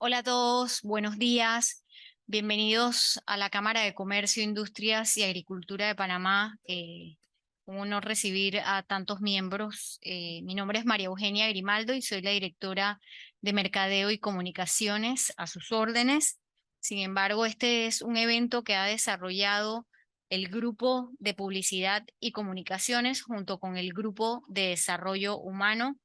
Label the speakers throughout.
Speaker 1: Hola a todos, buenos días. Bienvenidos a la Cámara de Comercio, Industrias y Agricultura de Panamá. Un honor recibir a tantos miembros. Mi nombre es María Eugenia Grimaldo y soy la directora de Mercadeo y Comunicaciones, a sus órdenes. Sin embargo, este es un evento que ha desarrollado el Grupo de Publicidad y Comunicaciones junto con el Grupo de Desarrollo Humano.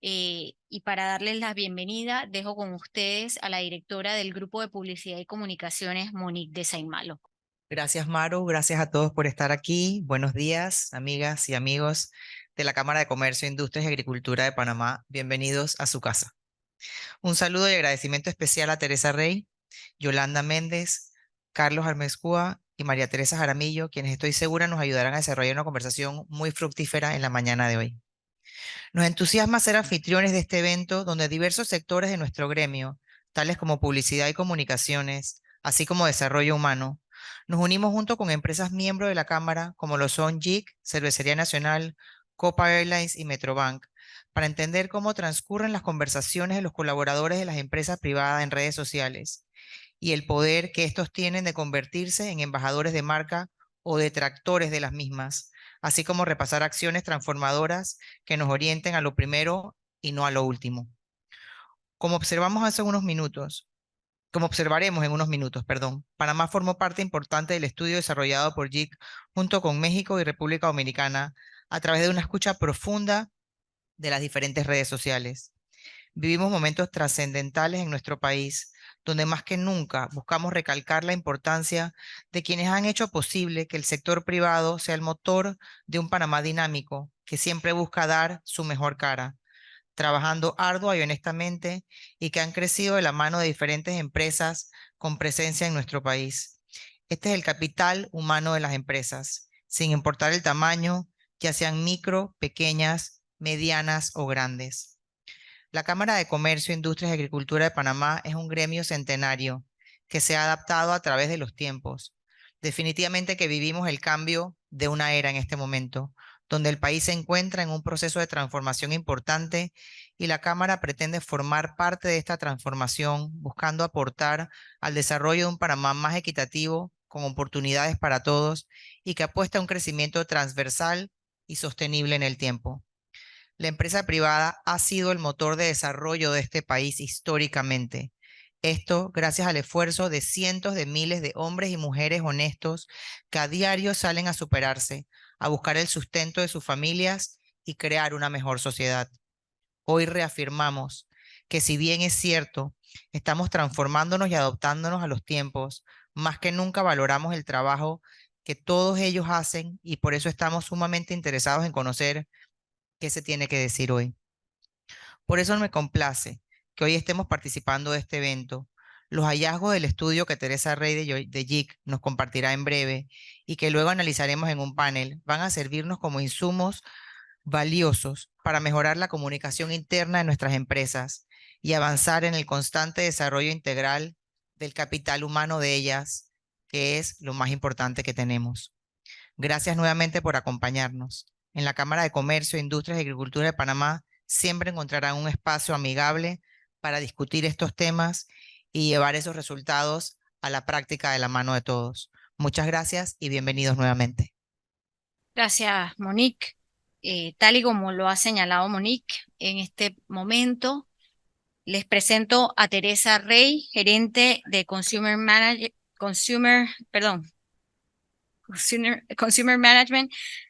Speaker 1: Y para darles la bienvenida, dejo con ustedes a la directora del Grupo de Publicidad y Comunicaciones, Monique de Saint-Malo.
Speaker 2: Gracias, Maru. Gracias a todos por estar aquí. Buenos días, amigas y amigos de la Cámara de Comercio, Industrias y Agricultura de Panamá. Bienvenidos a su casa. Un saludo y agradecimiento especial a Teresa Rey, Yolanda Méndez, Carlos Armezcúa y María Teresa Jaramillo, quienes estoy segura nos ayudarán a desarrollar una conversación muy fructífera en la mañana de hoy. Nos entusiasma ser anfitriones de este evento donde diversos sectores de nuestro gremio, tales como publicidad y comunicaciones, así como desarrollo humano, nos unimos junto con empresas miembros de la Cámara, como lo son JIC, Cervecería Nacional, Copa Airlines y Metrobank, para entender cómo transcurren las conversaciones de los colaboradores de las empresas privadas en redes sociales y el poder que estos tienen de convertirse en embajadores de marca o detractores de las mismas, así como repasar acciones transformadoras que nos orienten a lo primero y no a lo último. Como observamos hace unos minutos, Como observaremos en unos minutos, perdón, Panamá formó parte importante del estudio desarrollado por JIC junto con México y República Dominicana a través de una escucha profunda de las diferentes redes sociales. Vivimos momentos trascendentales en nuestro país, donde más que nunca buscamos recalcar la importancia de quienes han hecho posible que el sector privado sea el motor de un Panamá dinámico, que siempre busca dar su mejor cara, trabajando ardua y honestamente y que han crecido de la mano de diferentes empresas con presencia en nuestro país. Este es el capital humano de las empresas, sin importar el tamaño, ya sean micro, pequeñas, medianas o grandes. La Cámara de Comercio, Industrias y Agricultura de Panamá es un gremio centenario que se ha adaptado a través de los tiempos. Definitivamente que vivimos el cambio de una era en este momento, donde el país se encuentra en un proceso de transformación importante y la Cámara pretende formar parte de esta transformación, buscando aportar al desarrollo de un Panamá más equitativo, con oportunidades para todos y que apuesta a un crecimiento transversal y sostenible en el tiempo. La empresa privada ha sido el motor de desarrollo de este país históricamente. Esto gracias al esfuerzo de cientos de miles de hombres y mujeres honestos que a diario salen a superarse, a buscar el sustento de sus familias y crear una mejor sociedad. Hoy reafirmamos que si bien es cierto, estamos transformándonos y adoptándonos a los tiempos, más que nunca valoramos el trabajo que todos ellos hacen y por eso estamos sumamente interesados en conocer qué se tiene que decir hoy. Por eso me complace que hoy estemos participando de este evento. Los hallazgos del estudio que Teresa Rey de JIC nos compartirá en breve y que luego analizaremos en un panel van a servirnos como insumos valiosos para mejorar la comunicación interna de nuestras empresas y avanzar en el constante desarrollo integral del capital humano de ellas, que es lo más importante que tenemos. Gracias nuevamente por acompañarnos. En la Cámara de Comercio, Industrias y Agricultura de Panamá siempre encontrarán un espacio amigable para discutir estos temas y llevar esos resultados a la práctica de la mano de todos. Muchas gracias y bienvenidos nuevamente.
Speaker 1: Gracias, Monique. Tal y como lo ha señalado Monique, en este momento les presento a Teresa Rey, gerente de Consumer Management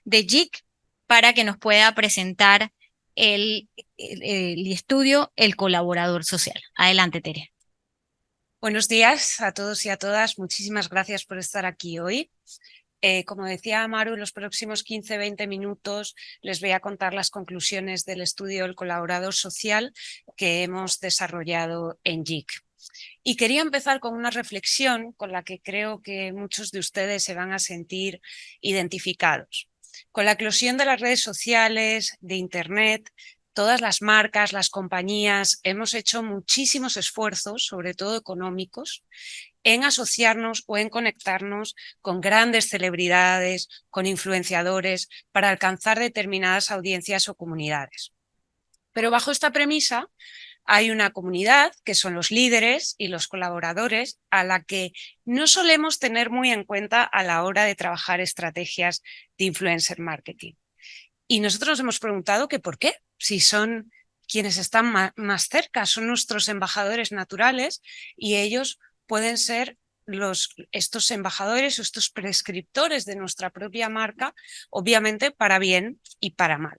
Speaker 1: de JIC, para que nos pueda presentar el estudio El colaborador social. Adelante, Tere.
Speaker 3: Buenos días a todos y a todas. Muchísimas gracias por estar aquí hoy. Como decía Maru, en los próximos 15-20 minutos les voy a contar las conclusiones del estudio del colaborador social que hemos desarrollado en JIC. Y quería empezar con una reflexión con la que creo que muchos de ustedes se van a sentir identificados. Con la eclosión de las redes sociales, de Internet, todas las marcas, las compañías, hemos hecho muchísimos esfuerzos, sobre todo económicos, en asociarnos o en conectarnos con grandes celebridades, con influenciadores, para alcanzar determinadas audiencias o comunidades. Pero bajo esta premisa, Hay una comunidad que son los líderes y los colaboradores a la que no solemos tener muy en cuenta a la hora de trabajar estrategias de influencer marketing. Y nosotros nos hemos preguntado que por qué, si son quienes están más cerca, son nuestros embajadores naturales y ellos pueden ser estos embajadores o estos prescriptores de nuestra propia marca, obviamente para bien y para mal.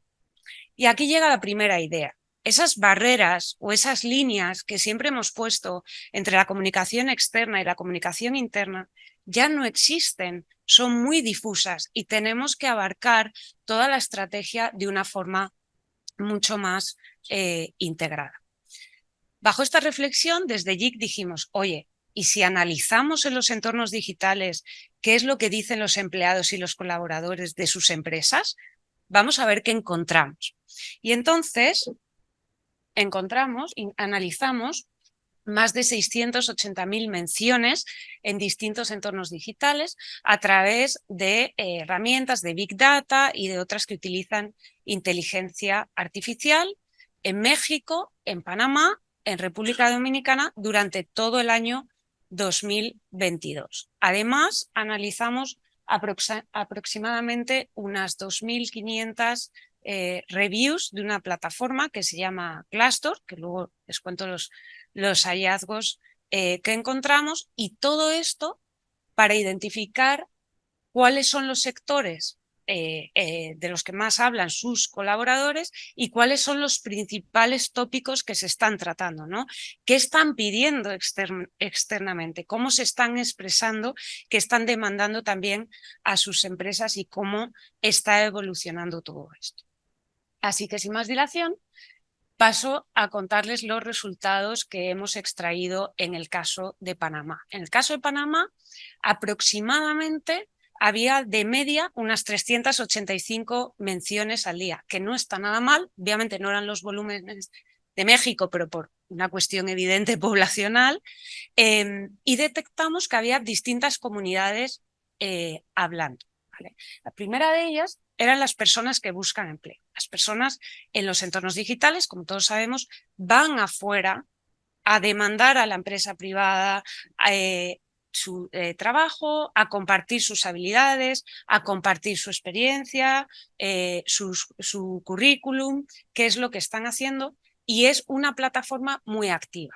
Speaker 3: Y aquí llega la primera idea. Esas barreras o esas líneas que siempre hemos puesto entre la comunicación externa y la comunicación interna ya no existen, son muy difusas y tenemos que abarcar toda la estrategia de una forma mucho más integrada. Bajo esta reflexión, desde JIC dijimos, oye, ¿y si analizamos en los entornos digitales qué es lo que dicen los empleados y los colaboradores de sus empresas? Vamos a ver qué encontramos. Y entonces analizamos más de 680.000 menciones en distintos entornos digitales a través de herramientas de Big Data y de otras que utilizan inteligencia artificial en México, en Panamá, en República Dominicana durante todo el año 2022. Además, analizamos aproximadamente unas 2.500 reviews de una plataforma que se llama Glassdoor, que luego les cuento los hallazgos que encontramos, y todo esto para identificar cuáles son los sectores de los que más hablan sus colaboradores y cuáles son los principales tópicos que se están tratando, ¿no? ¿Qué están pidiendo externamente? ¿Cómo se están expresando? ¿Qué están demandando también a sus empresas y cómo está evolucionando todo esto? Así que sin más dilación, paso a contarles los resultados que hemos extraído en el caso de Panamá. En el caso de Panamá, aproximadamente había de media unas 385 menciones al día, que no está nada mal. Obviamente no eran los volúmenes de México, pero por una cuestión evidente poblacional. Y detectamos que había distintas comunidades hablando. ¿Vale? La primera de ellas eran las personas que buscan empleo. Las personas en los entornos digitales, como todos sabemos, van afuera a demandar a la empresa privada su trabajo, a compartir sus habilidades, a compartir su experiencia, su currículum, qué es lo que están haciendo, y es una plataforma muy activa.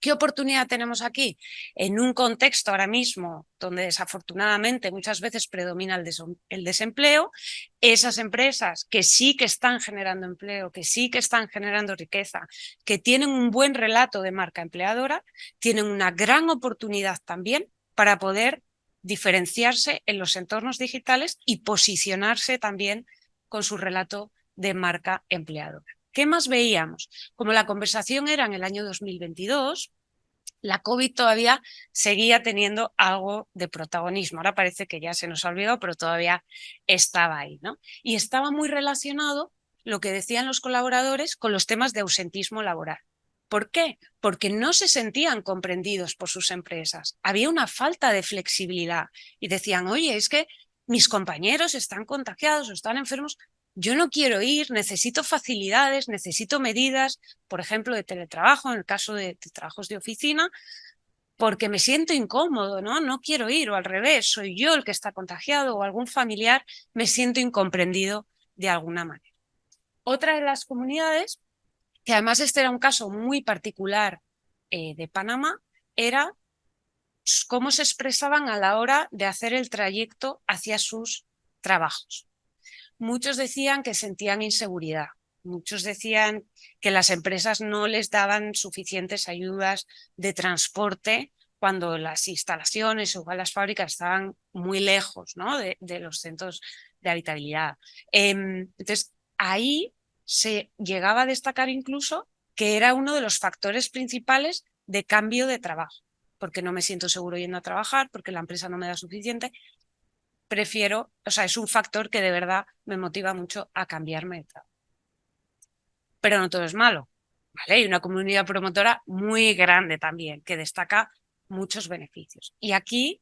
Speaker 3: ¿Qué oportunidad tenemos aquí? En un contexto ahora mismo donde desafortunadamente muchas veces predomina el desempleo, esas empresas que sí que están generando empleo, que sí que están generando riqueza, que tienen un buen relato de marca empleadora, tienen una gran oportunidad también para poder diferenciarse en los entornos digitales y posicionarse también con su relato de marca empleadora. ¿Qué más veíamos? Como la conversación era en el año 2022, la COVID todavía seguía teniendo algo de protagonismo. Ahora parece que ya se nos ha olvidado, pero todavía estaba ahí, ¿no? Y estaba muy relacionado lo que decían los colaboradores con los temas de ausentismo laboral. ¿Por qué? Porque no se sentían comprendidos por sus empresas. Había una falta de flexibilidad y decían, oye, es que mis compañeros están contagiados o están enfermos, yo no quiero ir, necesito facilidades, necesito medidas, por ejemplo, de teletrabajo, en el caso de trabajos de oficina, porque me siento incómodo, ¿no? No quiero ir, o al revés, soy yo el que está contagiado o algún familiar, me siento incomprendido de alguna manera. Otra de las comunidades, que además este era un caso muy particular de Panamá, era cómo se expresaban a la hora de hacer el trayecto hacia sus trabajos. Muchos decían que sentían inseguridad, muchos decían que las empresas no les daban suficientes ayudas de transporte cuando las instalaciones o las fábricas estaban muy lejos, ¿no? de los centros de habitabilidad. Entonces, ahí se llegaba a destacar incluso que era uno de los factores principales de cambio de trabajo, porque no me siento seguro yendo a trabajar, porque la empresa no me da suficiente. Prefiero, o sea, es un factor que de verdad me motiva mucho a cambiarme de trabajo. Pero no todo es malo, ¿vale? Hay una comunidad promotora muy grande también que destaca muchos beneficios. Y aquí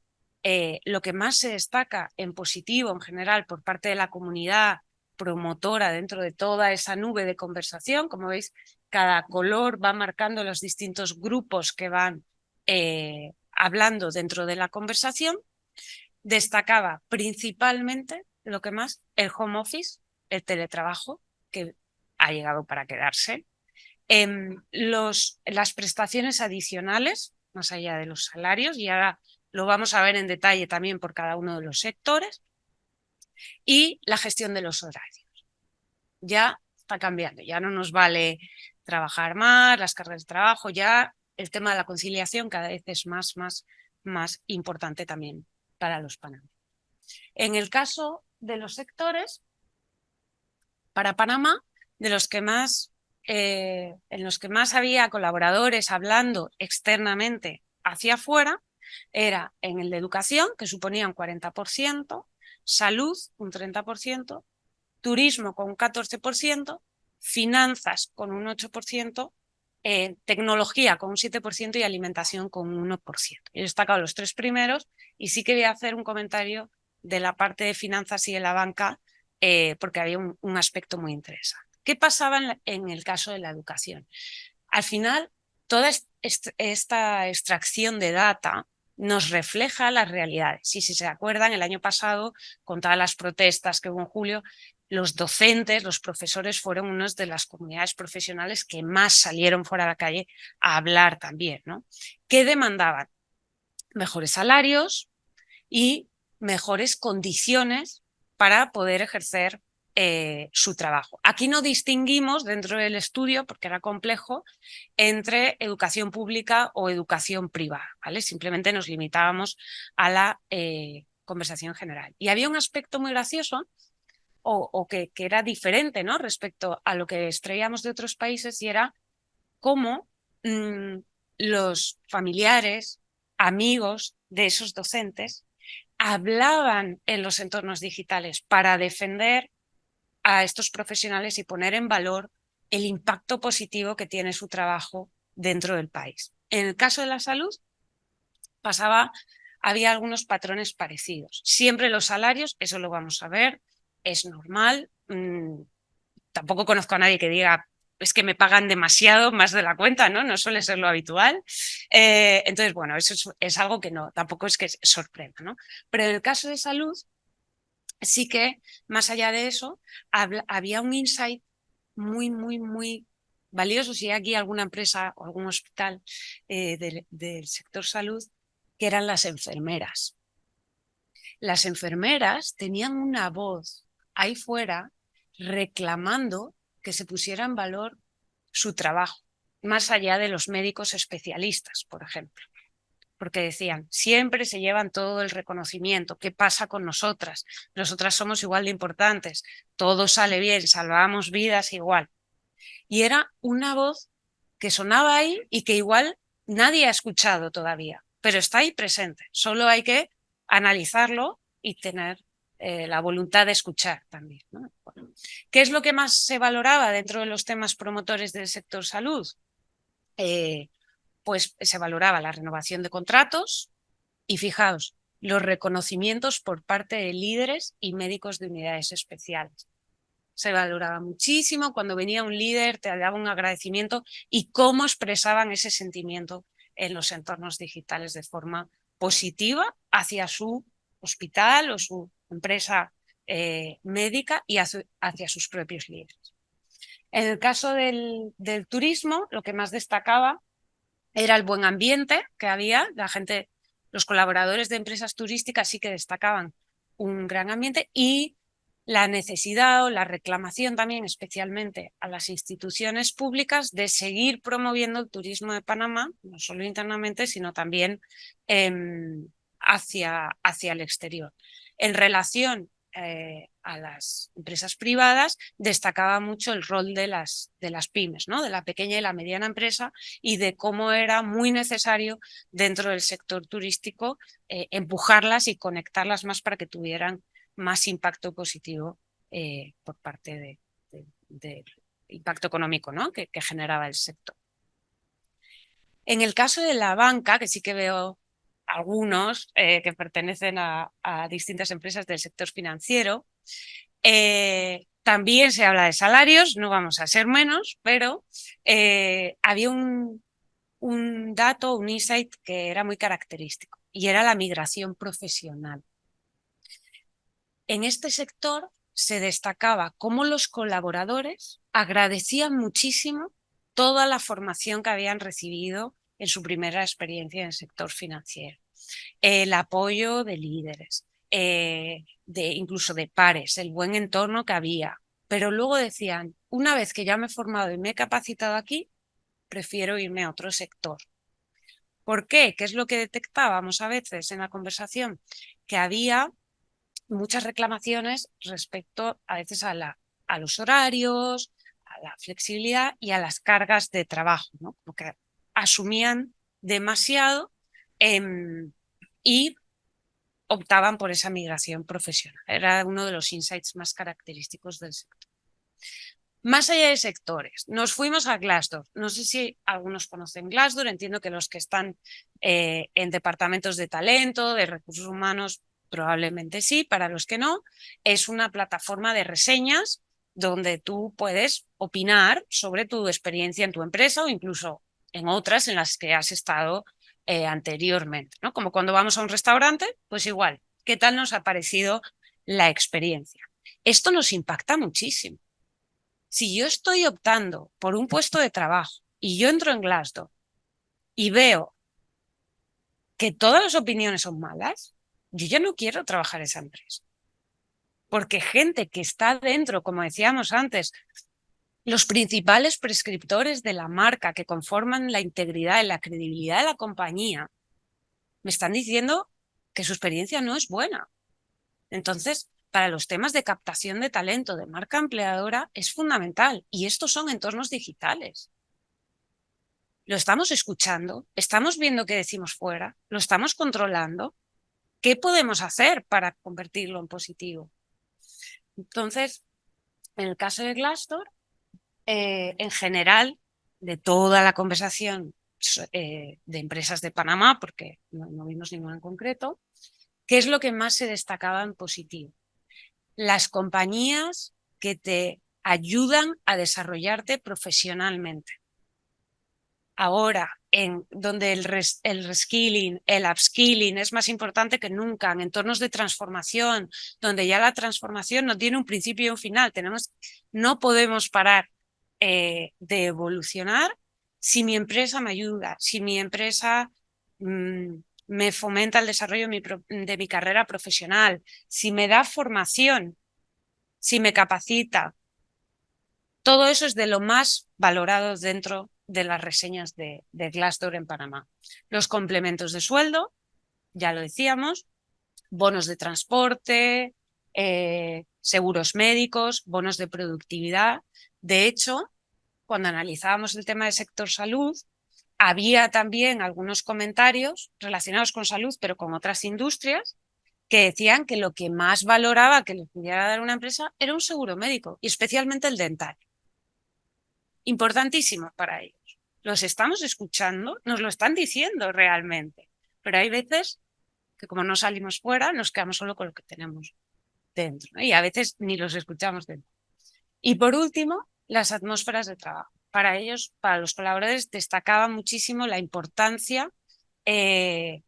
Speaker 3: lo que más se destaca en positivo en general por parte de la comunidad promotora dentro de toda esa nube de conversación, como veis, cada color va marcando los distintos grupos que van hablando dentro de la conversación. Destacaba principalmente lo que más, el home office, el teletrabajo, que ha llegado para quedarse. Las prestaciones adicionales, más allá de los salarios, y ahora lo vamos a ver en detalle también por cada uno de los sectores, y la gestión de los horarios. Ya está cambiando, ya no nos vale trabajar más, las cargas de trabajo, ya el tema de la conciliación cada vez es más importante también para los panameños. En el caso de los sectores, para Panamá, en los que más había colaboradores hablando externamente hacia afuera, era en el de educación, que suponía un 40%, salud un 30%, turismo con un 14%, finanzas con un 8%, tecnología con un 7% y alimentación con un 1%. He destacado los tres primeros y sí que voy a hacer un comentario de la parte de finanzas y de la banca porque había un aspecto muy interesante. ¿Qué pasaba en el caso de la educación? Al final, toda esta extracción de data nos refleja las realidades. Y si se acuerdan, el año pasado, con todas las protestas que hubo en julio, los docentes, los profesores fueron unas de las comunidades profesionales que más salieron fuera de la calle a hablar también, ¿no? ¿Qué demandaban? Mejores salarios y mejores condiciones para poder ejercer su trabajo. Aquí no distinguimos dentro del estudio, porque era complejo, entre educación pública o educación privada, ¿vale? Simplemente nos limitábamos a la conversación general. Y había un aspecto muy gracioso o que era diferente, ¿no? Respecto a lo que extraíamos de otros países, y era cómo los familiares, amigos de esos docentes hablaban en los entornos digitales para defender a estos profesionales y poner en valor el impacto positivo que tiene su trabajo dentro del país. En el caso de la salud había algunos patrones parecidos. Siempre los salarios, eso lo vamos a ver, es normal. Tampoco conozco a nadie que diga es que me pagan demasiado, más de la cuenta, ¿no? No suele ser lo habitual. Entonces, bueno, eso es algo que no, tampoco es que sorprenda, ¿no? Pero en el caso de salud, sí que, más allá de eso, había un insight muy valioso. Si hay aquí alguna empresa o algún hospital del sector salud, que eran las enfermeras. Las enfermeras tenían una voz ahí fuera reclamando que se pusiera en valor su trabajo, más allá de los médicos especialistas, por ejemplo. Porque decían, siempre se llevan todo el reconocimiento. ¿Qué pasa con nosotras? Nosotras somos igual de importantes. Todo sale bien, salvamos vidas igual. Y era una voz que sonaba ahí y que igual nadie ha escuchado todavía, pero está ahí presente. Solo hay que analizarlo y tener la voluntad de escuchar también, ¿no? Bueno, ¿qué es lo que más se valoraba dentro de los temas promotores del sector salud? Pues se valoraba la renovación de contratos y, fijaos, los reconocimientos por parte de líderes y médicos de unidades especiales. Se valoraba muchísimo cuando venía un líder, te daba un agradecimiento y cómo expresaban ese sentimiento en los entornos digitales de forma positiva hacia su hospital o su empresa médica y hacia sus propios líderes. En el caso del turismo, lo que más destacaba era el buen ambiente que había. La gente, los colaboradores de empresas turísticas sí que destacaban un gran ambiente, y la necesidad o la reclamación también, especialmente a las instituciones públicas, de seguir promoviendo el turismo de Panamá, no solo internamente, sino también hacia el exterior. En relación a las empresas privadas, destacaba mucho el rol de las pymes, ¿no? De la pequeña y la mediana empresa, y de cómo era muy necesario dentro del sector turístico empujarlas y conectarlas más para que tuvieran más impacto positivo por parte del impacto económico, ¿no? que generaba el sector. En el caso de la banca, que sí que veo algunos que pertenecen a distintas empresas del sector financiero, También se habla de salarios, no vamos a ser menos, pero había un dato, un insight que era muy característico y era la migración profesional. En este sector se destacaba cómo los colaboradores agradecían muchísimo toda la formación que habían recibido en su primera experiencia en el sector financiero, el apoyo de líderes, incluso de pares, el buen entorno que había. Pero luego decían, una vez que ya me he formado y me he capacitado aquí, prefiero irme a otro sector. ¿Por qué? ¿Qué es lo que detectábamos a veces en la conversación? Que había muchas reclamaciones respecto a veces a los horarios, a la flexibilidad y a las cargas de trabajo, ¿no? Porque asumían demasiado y optaban por esa migración profesional. Era uno de los insights más característicos del sector. Más allá de sectores, nos fuimos a Glassdoor. No sé si algunos conocen Glassdoor, entiendo que los que están en departamentos de talento, de recursos humanos, probablemente sí. Para los que no, es una plataforma de reseñas donde tú puedes opinar sobre tu experiencia en tu empresa o incluso en otras en las que has estado anteriormente, ¿no? Como cuando vamos a un restaurante, pues igual, ¿qué tal nos ha parecido la experiencia? Esto nos impacta muchísimo. Si yo estoy optando por un puesto de trabajo y yo entro en Glassdoor y veo que todas las opiniones son malas, yo ya no quiero trabajar en esa empresa. Porque gente que está dentro, como decíamos antes, los principales prescriptores de la marca que conforman la integridad y la credibilidad de la compañía, me están diciendo que su experiencia no es buena. Entonces, para los temas de captación de talento de marca empleadora es fundamental. Y estos son entornos digitales. Lo estamos escuchando, estamos viendo qué decimos fuera, lo estamos controlando. ¿Qué podemos hacer para convertirlo en positivo? Entonces, en el caso de Glassdoor, en general, de toda la conversación de empresas de Panamá, porque no vimos ninguna en concreto, ¿qué es lo que más se destacaba en positivo? Las compañías que te ayudan a desarrollarte profesionalmente. Ahora, donde el reskilling, el upskilling es más importante que nunca, en entornos de transformación, donde ya la transformación no tiene un principio y un final. No podemos parar de evolucionar si mi empresa me ayuda, si mi empresa me fomenta el desarrollo de mi carrera profesional, si me da formación, si me capacita. Todo eso es de lo más valorado dentro de las reseñas de Glassdoor en Panamá. Los complementos de sueldo, ya lo decíamos, bonos de transporte, seguros médicos, bonos de productividad. De hecho, cuando analizábamos el tema del sector salud, había también algunos comentarios relacionados con salud, pero con otras industrias, que decían que lo que más valoraba que les pudiera dar una empresa era un seguro médico, y especialmente el dental. Importantísimo para ellos. Los estamos escuchando, nos lo están diciendo realmente, pero hay veces que como no salimos fuera, nos quedamos solo con lo que tenemos dentro, ¿no? Y a veces ni los escuchamos dentro. Y por último, las atmósferas de trabajo. Para ellos, para los colaboradores, destacaba muchísimo la importancia de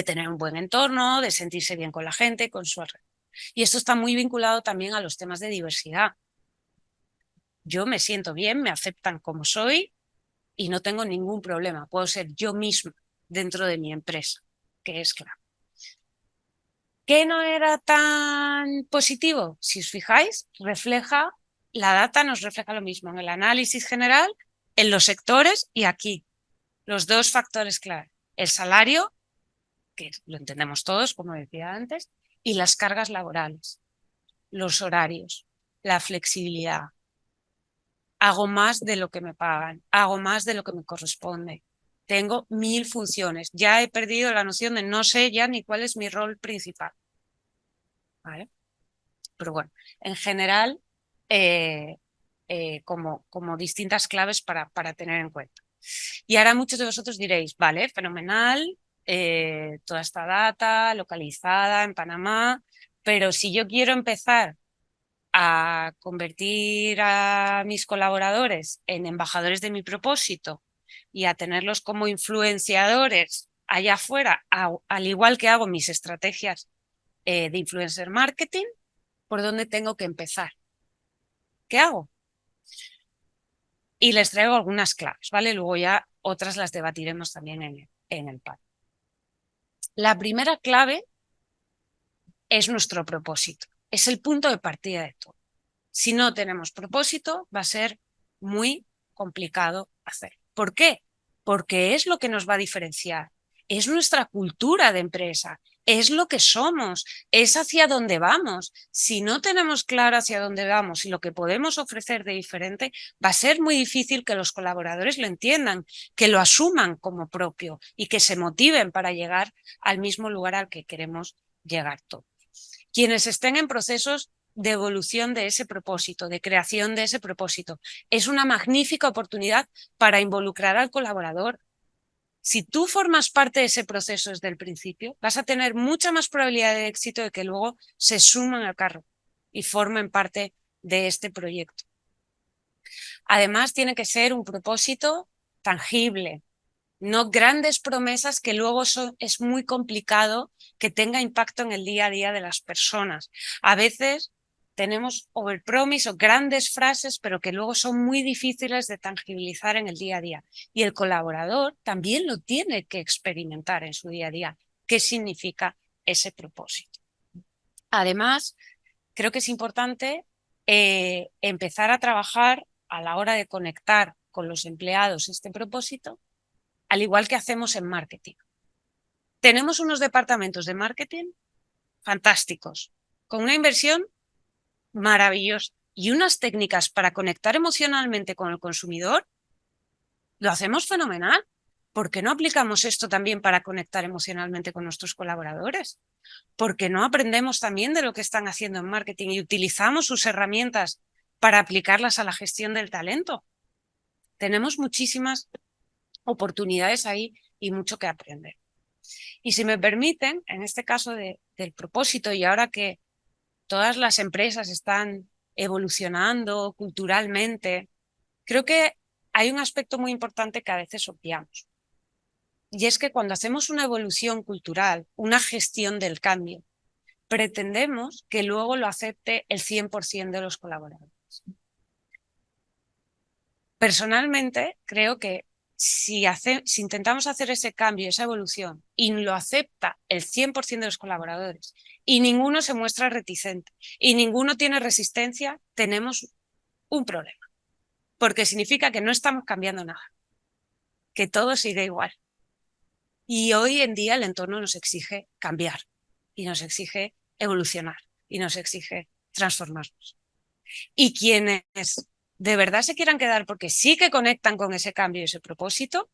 Speaker 3: tener un buen entorno, de sentirse bien con la gente, con su alrededor. Y esto está muy vinculado también a los temas de diversidad. Yo me siento bien, me aceptan como soy y no tengo ningún problema. Puedo ser yo misma dentro de mi empresa, que es clave. ¿Qué no era tan positivo? Si os fijáis, la data nos refleja lo mismo en el análisis general, en los sectores y aquí. Los dos factores clave. El salario, que lo entendemos todos, como decía antes, y las cargas laborales, los horarios, la flexibilidad. Hago más de lo que me pagan, hago más de lo que me corresponde. Tengo 1000 funciones. Ya he perdido la noción de no sé ya ni cuál es mi rol principal. ¿Vale? Pero bueno, en general, como distintas claves para tener en cuenta. Y ahora muchos de vosotros diréis, vale, fenomenal, toda esta data localizada en Panamá, pero si yo quiero empezar a convertir a mis colaboradores en embajadores de mi propósito y a tenerlos como influenciadores allá afuera, al igual que hago mis estrategias de influencer marketing, ¿por dónde tengo que empezar? ¿Qué hago? Y les traigo algunas claves, ¿vale? Luego ya otras las debatiremos también en el panel. La primera clave es nuestro propósito. Es el punto de partida de todo. Si no tenemos propósito, va a ser muy complicado hacer. ¿Por qué? Porque es lo que nos va a diferenciar. Es nuestra cultura de empresa, es lo que somos, es hacia dónde vamos. Si no tenemos claro hacia dónde vamos y lo que podemos ofrecer de diferente, va a ser muy difícil que los colaboradores lo entiendan, que lo asuman como propio y que se motiven para llegar al mismo lugar al que queremos llegar todos. Quienes estén en procesos de evolución de ese propósito, de creación de ese propósito, es una magnífica oportunidad para involucrar al colaborador. Si tú formas parte de ese proceso desde el principio, vas a tener mucha más probabilidad de éxito de que luego se suman al carro y formen parte de este proyecto. Además, tiene que ser un propósito tangible, no grandes promesas que luego es muy complicado que tenga impacto en el día a día de las personas. A veces tenemos overpromise o grandes frases, pero que luego son muy difíciles de tangibilizar en el día a día. Y el colaborador también lo tiene que experimentar en su día a día. ¿Qué significa ese propósito? Además, creo que es importante empezar a trabajar a la hora de conectar con los empleados este propósito, al igual que hacemos en marketing. Tenemos unos departamentos de marketing fantásticos, con una inversión maravillosa y unas técnicas para conectar emocionalmente con el consumidor. Lo hacemos fenomenal. ¿Por qué no aplicamos esto también para conectar emocionalmente con nuestros colaboradores? ¿Por qué no aprendemos también de lo que están haciendo en marketing y utilizamos sus herramientas para aplicarlas a la gestión del talento? Tenemos muchísimas oportunidades ahí y mucho que aprender. Y si me permiten, en este caso del propósito, y ahora que todas las empresas están evolucionando culturalmente, creo que hay un aspecto muy importante que a veces obviamos. Y es que cuando hacemos una evolución cultural, una gestión del cambio, pretendemos que luego lo acepte el 100% de los colaboradores. Personalmente, creo que si intentamos hacer ese cambio, esa evolución, y lo acepta el 100% de los colaboradores, y ninguno se muestra reticente, y ninguno tiene resistencia, tenemos un problema. Porque significa que no estamos cambiando nada, que todo sigue igual. Y hoy en día el entorno nos exige cambiar, y nos exige evolucionar, y nos exige transformarnos. Y quienes de verdad se quieran quedar porque sí que conectan con ese cambio y ese propósito,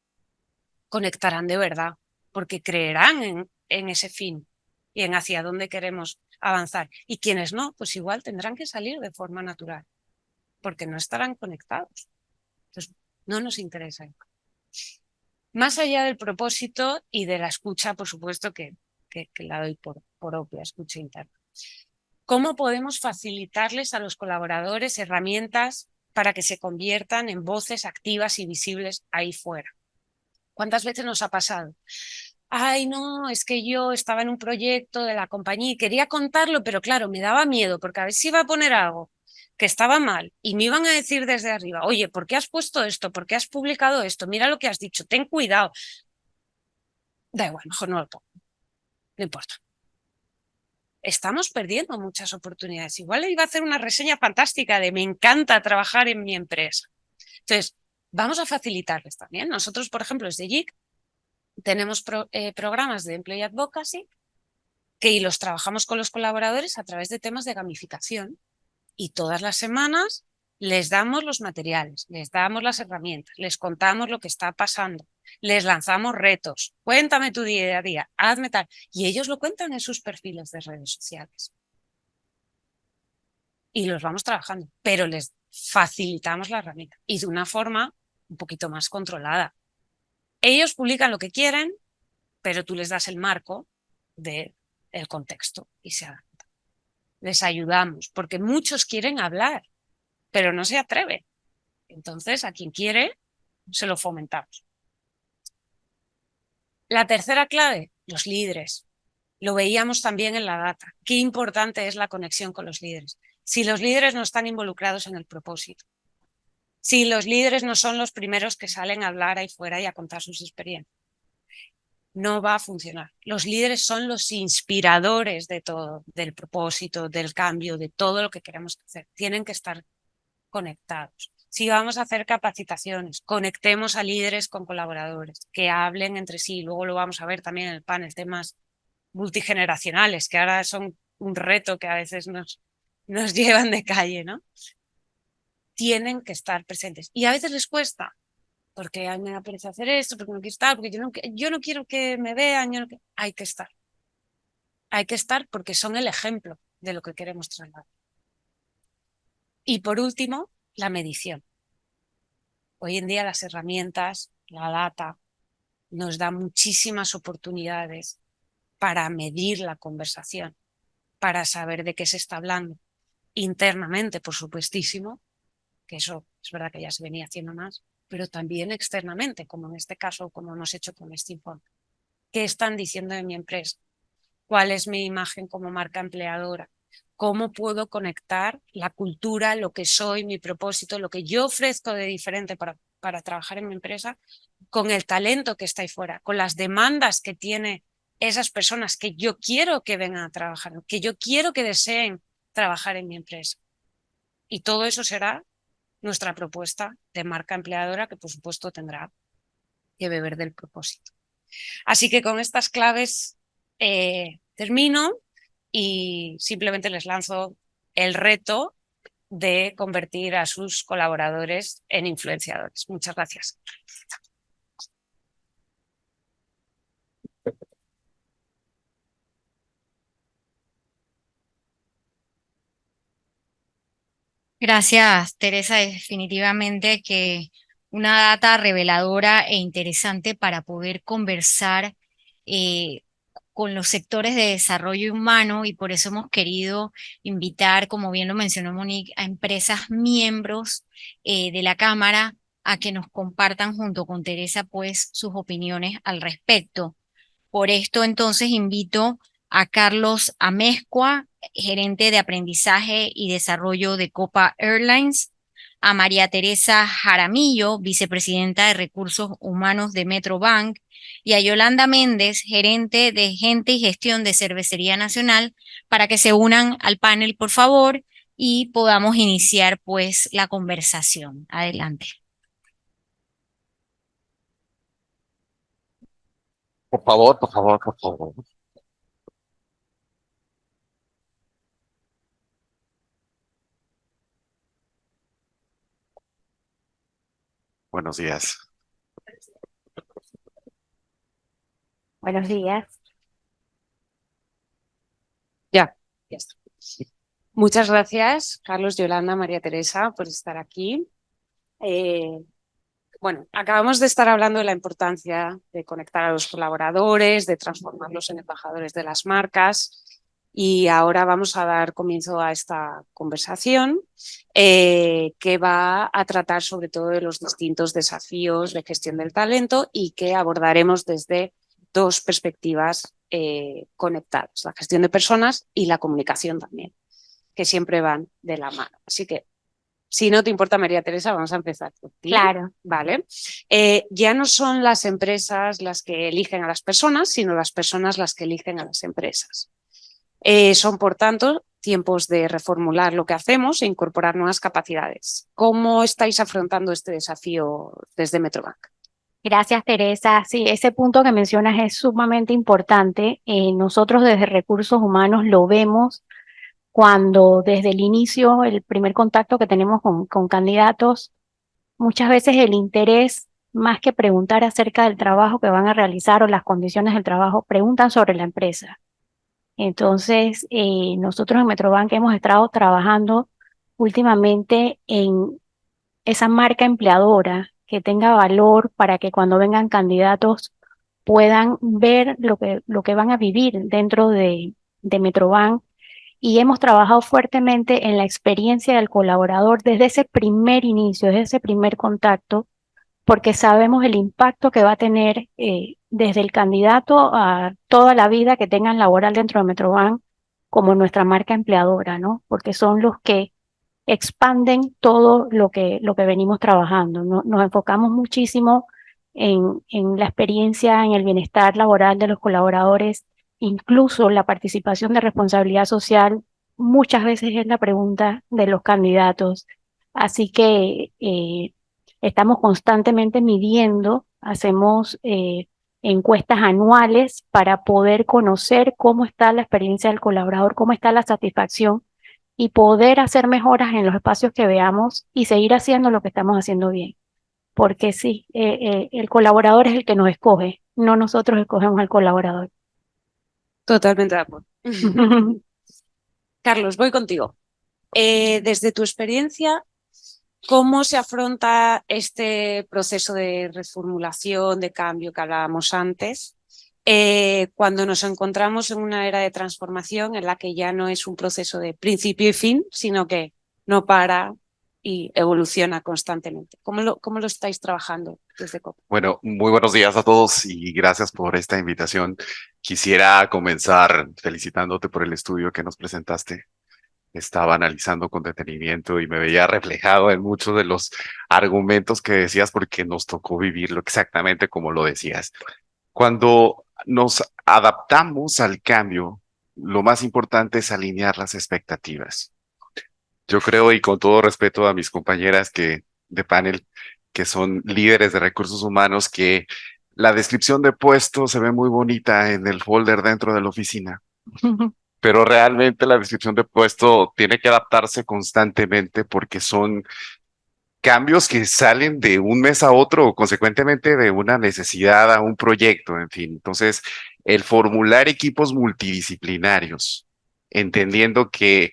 Speaker 3: conectarán de verdad, porque creerán en ese fin y en hacia dónde queremos avanzar. Y quienes no, pues igual tendrán que salir de forma natural, porque no estarán conectados. Entonces, no nos interesa. Más allá del propósito y de la escucha, por supuesto, que la doy por obvia, escucha interna. ¿Cómo podemos facilitarles a los colaboradores herramientas para que se conviertan en voces activas y visibles ahí fuera? ¿Cuántas veces nos ha pasado? Ay, no, es que yo estaba en un proyecto de la compañía y quería contarlo, pero claro, me daba miedo porque a ver si iba a poner algo que estaba mal y me iban a decir desde arriba, oye, ¿por qué has puesto esto? ¿Por qué has publicado esto? Mira lo que has dicho, ten cuidado. Da igual, mejor no lo pongo. No importa. Estamos perdiendo muchas oportunidades. Igual iba a hacer una reseña fantástica de me encanta trabajar en mi empresa. Entonces, vamos a facilitarles también. Nosotros, por ejemplo, desde JIC tenemos programas de Employee Advocacy que los trabajamos con los colaboradores a través de temas de gamificación. Y todas las semanas les damos los materiales, les damos las herramientas, les contamos lo que está pasando, les lanzamos retos. Cuéntame tu día a día, hazme tal. Y ellos lo cuentan en sus perfiles de redes sociales. Y los vamos trabajando, pero les facilitamos la herramienta y de una forma un poquito más controlada. Ellos publican lo que quieren, pero tú les das el marco del contexto y se adaptan. les ayudamos, porque muchos quieren hablar, pero no se atreven. Entonces, a quien quiere, se lo fomentamos. La tercera clave, los líderes. Lo veíamos también en la data. Qué importante es la conexión con los líderes. Si los líderes no están involucrados en el propósito, si los líderes no son los primeros que salen a hablar ahí fuera y a contar sus experiencias, no va a funcionar. Los líderes son los inspiradores de todo, del propósito, del cambio, de todo lo que queremos hacer. Tienen que estar conectados. Si vamos a hacer capacitaciones, conectemos a líderes con colaboradores, que hablen entre sí. Luego lo vamos a ver también en el panel, temas multigeneracionales, que ahora son un reto que a veces nos llevan de calle, ¿no? Tienen que estar presentes. Y a veces les cuesta, porque a mí me da pereza hacer esto, porque no quiero estar, porque yo no quiero que me vean, hay que estar. Hay que estar porque son el ejemplo de lo que queremos trasladar. Y por último, la medición. Hoy en día las herramientas, la data, nos da muchísimas oportunidades para medir la conversación, para saber de qué se está hablando. Internamente, por supuestísimo, que eso es verdad que ya se venía haciendo más, pero también externamente, como en este caso, como hemos hecho con este informe. ¿Qué están diciendo de mi empresa? ¿Cuál es mi imagen como marca empleadora? ¿Cómo puedo conectar la cultura, lo que soy, mi propósito, lo que yo ofrezco de diferente para trabajar en mi empresa, con el talento que está ahí fuera, con las demandas que tiene esas personas que yo quiero que vengan a trabajar, que yo quiero que deseen trabajar en mi empresa? Y todo eso será nuestra propuesta de marca empleadora, que por supuesto tendrá que beber del propósito. Así que con estas claves termino y simplemente les lanzo el reto de convertir a sus colaboradores en influenciadores. Muchas gracias.
Speaker 1: Gracias, Teresa. Definitivamente que una data reveladora e interesante para poder conversar eh, con los sectores de desarrollo humano, y por eso hemos querido invitar, como bien lo mencionó Monique, a empresas miembros de la Cámara a que nos compartan junto con Teresa pues sus opiniones al respecto. Por esto entonces invito a Carlos Amezcua, gerente de aprendizaje y desarrollo de Copa Airlines, a María Teresa Jaramillo, vicepresidenta de recursos humanos de Metrobank, y a Yolanda Méndez, gerente de gente y gestión de Cervecería Nacional, para que se unan al panel, por favor, y podamos iniciar pues la conversación. Adelante.
Speaker 4: Por favor, por favor, por favor. Buenos días.
Speaker 5: Buenos días.
Speaker 3: Ya está. Muchas gracias, Carlos, Yolanda, María Teresa, por estar aquí. Bueno, acabamos de estar hablando de la importancia de conectar a los colaboradores, de transformarlos en embajadores de las marcas, y ahora vamos a dar comienzo a esta conversación que va a tratar sobre todo de los distintos desafíos de gestión del talento y que abordaremos desde dos perspectivas conectadas, la gestión de personas y la comunicación también, que siempre van de la mano. Así que, si no te importa, María Teresa, vamos a empezar por ti.
Speaker 5: Claro.
Speaker 3: Vale. Ya no son las empresas las que eligen a las personas, sino las personas las que eligen a las empresas. Son, por tanto, tiempos de reformular lo que hacemos e incorporar nuevas capacidades. ¿Cómo estáis afrontando este desafío desde Metrobank?
Speaker 5: Gracias, Teresa. Sí, ese punto que mencionas es sumamente importante. Nosotros desde Recursos Humanos lo vemos cuando desde el inicio, el primer contacto que tenemos con candidatos, muchas veces el interés, más que preguntar acerca del trabajo que van a realizar o las condiciones del trabajo, preguntan sobre la empresa. Entonces, nosotros en Metrobank hemos estado trabajando últimamente en esa marca empleadora que tenga valor para que cuando vengan candidatos puedan ver lo que van a vivir dentro de Metrobank y hemos trabajado fuertemente en la experiencia del colaborador desde ese primer inicio, desde ese primer contacto, porque sabemos el impacto que va a tener desde el candidato a toda la vida que tengan laboral dentro de Metrobank como nuestra marca empleadora, ¿no? Porque son los que expanden todo lo que venimos trabajando. Nos enfocamos muchísimo en la experiencia, en el bienestar laboral de los colaboradores, incluso la participación de responsabilidad social, muchas veces es la pregunta de los candidatos. Así que estamos constantemente midiendo, hacemos encuestas anuales para poder conocer cómo está la experiencia del colaborador, cómo está la satisfacción y poder hacer mejoras en los espacios que veamos y seguir haciendo lo que estamos haciendo bien. Porque sí, el colaborador es el que nos escoge, no nosotros escogemos al colaborador.
Speaker 3: Totalmente de acuerdo. Carlos, voy contigo. Desde tu experiencia, ¿cómo se afronta este proceso de reformulación, de cambio que hablábamos antes, cuando nos encontramos en una era de transformación en la que ya no es un proceso de principio y fin, sino que no para y evoluciona constantemente? ¿Cómo lo estáis trabajando desde COP?
Speaker 4: Bueno, muy buenos días a todos y gracias por esta invitación. Quisiera comenzar felicitándote por el estudio que nos presentaste. Estaba analizando con detenimiento y me veía reflejado en muchos de los argumentos que decías porque nos tocó vivirlo exactamente como lo decías. Cuando nos adaptamos al cambio, lo más importante es alinear las expectativas. Yo creo, y con todo respeto a mis compañeras de panel, que son líderes de recursos humanos, que la descripción de puesto se ve muy bonita en el folder dentro de la oficina, pero realmente la descripción de puesto tiene que adaptarse constantemente porque son cambios que salen de un mes a otro o consecuentemente de una necesidad a un proyecto, en fin. Entonces, el formular equipos multidisciplinarios, entendiendo que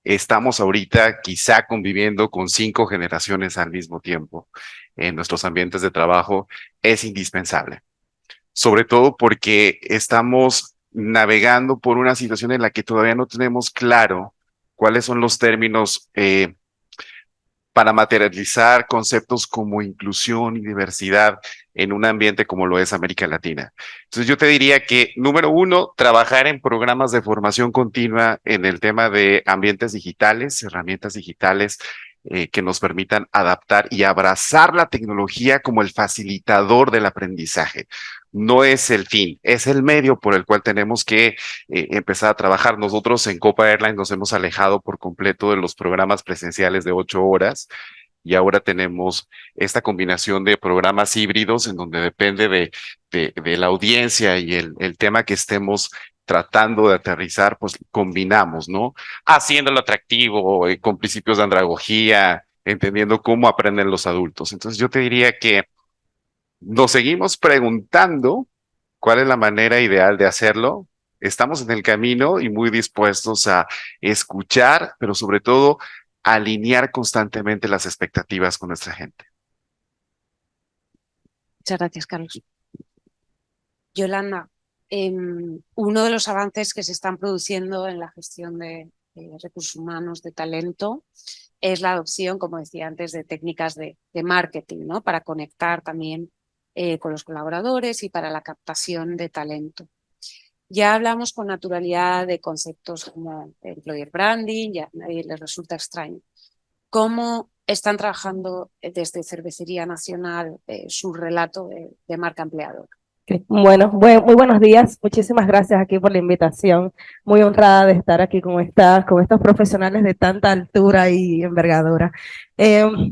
Speaker 4: estamos ahorita quizá conviviendo con 5 generaciones al mismo tiempo en nuestros ambientes de trabajo, es indispensable. Sobre todo porque estamos navegando por una situación en la que todavía no tenemos claro cuáles son los términos para materializar conceptos como inclusión y diversidad en un ambiente como lo es América Latina. Entonces yo te diría que, número 1, trabajar en programas de formación continua en el tema de ambientes digitales, herramientas digitales que nos permitan adaptar y abrazar la tecnología como el facilitador del aprendizaje. No es el fin, es el medio por el cual tenemos que empezar a trabajar. Nosotros en Copa Airlines nos hemos alejado por completo de los programas presenciales de 8 horas y ahora tenemos esta combinación de programas híbridos en donde depende de la audiencia y el tema que estemos tratando de aterrizar, pues combinamos, ¿no? Haciéndolo atractivo, con principios de andragogía, entendiendo cómo aprenden los adultos. Entonces yo te diría que nos seguimos preguntando cuál es la manera ideal de hacerlo. Estamos en el camino y muy dispuestos a escuchar, pero sobre todo alinear constantemente las expectativas con nuestra gente.
Speaker 3: Muchas gracias, Carlos. Yolanda, uno de los avances que se están produciendo en la gestión de recursos humanos, de talento, es la adopción, como decía antes, de técnicas de marketing, ¿no? Para conectar también con los colaboradores y para la captación de talento. Ya hablamos con naturalidad de conceptos como employer branding, ya a nadie les resulta extraño. ¿Cómo están trabajando desde Cervecería Nacional su relato de marca empleadora?
Speaker 6: Bueno, muy buenos días. Muchísimas gracias aquí por la invitación. Muy honrada de estar aquí con estos profesionales de tanta altura y envergadura.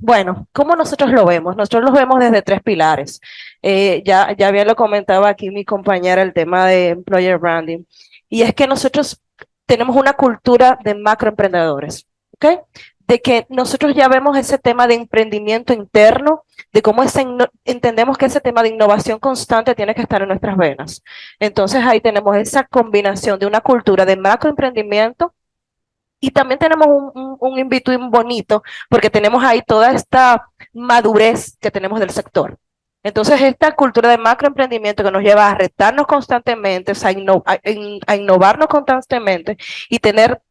Speaker 6: Bueno, ¿cómo nosotros lo vemos? Nosotros lo vemos desde 3 pilares. Ya bien lo comentaba aquí mi compañera el tema de employer branding. Y es que nosotros tenemos una cultura de macroemprendedores, ¿ok? De que nosotros ya vemos ese tema de emprendimiento interno, de cómo entendemos que ese tema de innovación constante tiene que estar en nuestras venas. Entonces ahí tenemos esa combinación de una cultura de macroemprendimiento y también tenemos un in-between bonito porque tenemos ahí toda esta madurez que tenemos del sector. Entonces esta cultura de macroemprendimiento que nos lleva a retarnos constantemente, a innovarnos constantemente y tener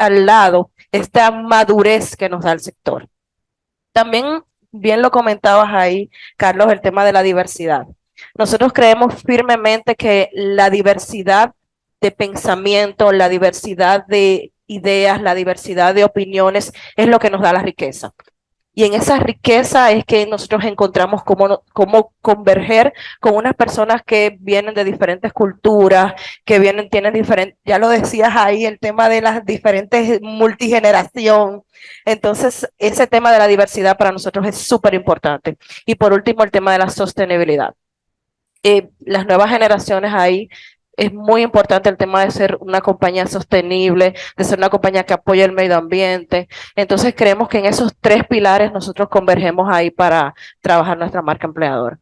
Speaker 6: al lado esta madurez que nos da el sector. También, bien lo comentabas ahí, Carlos, el tema de la diversidad. Nosotros creemos firmemente que la diversidad de pensamiento, la diversidad de ideas, la diversidad de opiniones es lo que nos da la riqueza. Y en esa riqueza es que nosotros encontramos cómo converger con unas personas que vienen de diferentes culturas, tienen diferentes, ya lo decías ahí, el tema de las diferentes multigeneración. Entonces, ese tema de la diversidad para nosotros es súper importante. Y por último, el tema de la sostenibilidad. Las nuevas generaciones ahí, es muy importante el tema de ser una compañía sostenible, de ser una compañía que apoya el medio ambiente. Entonces creemos que en esos 3 pilares nosotros convergemos ahí para trabajar nuestra marca empleadora.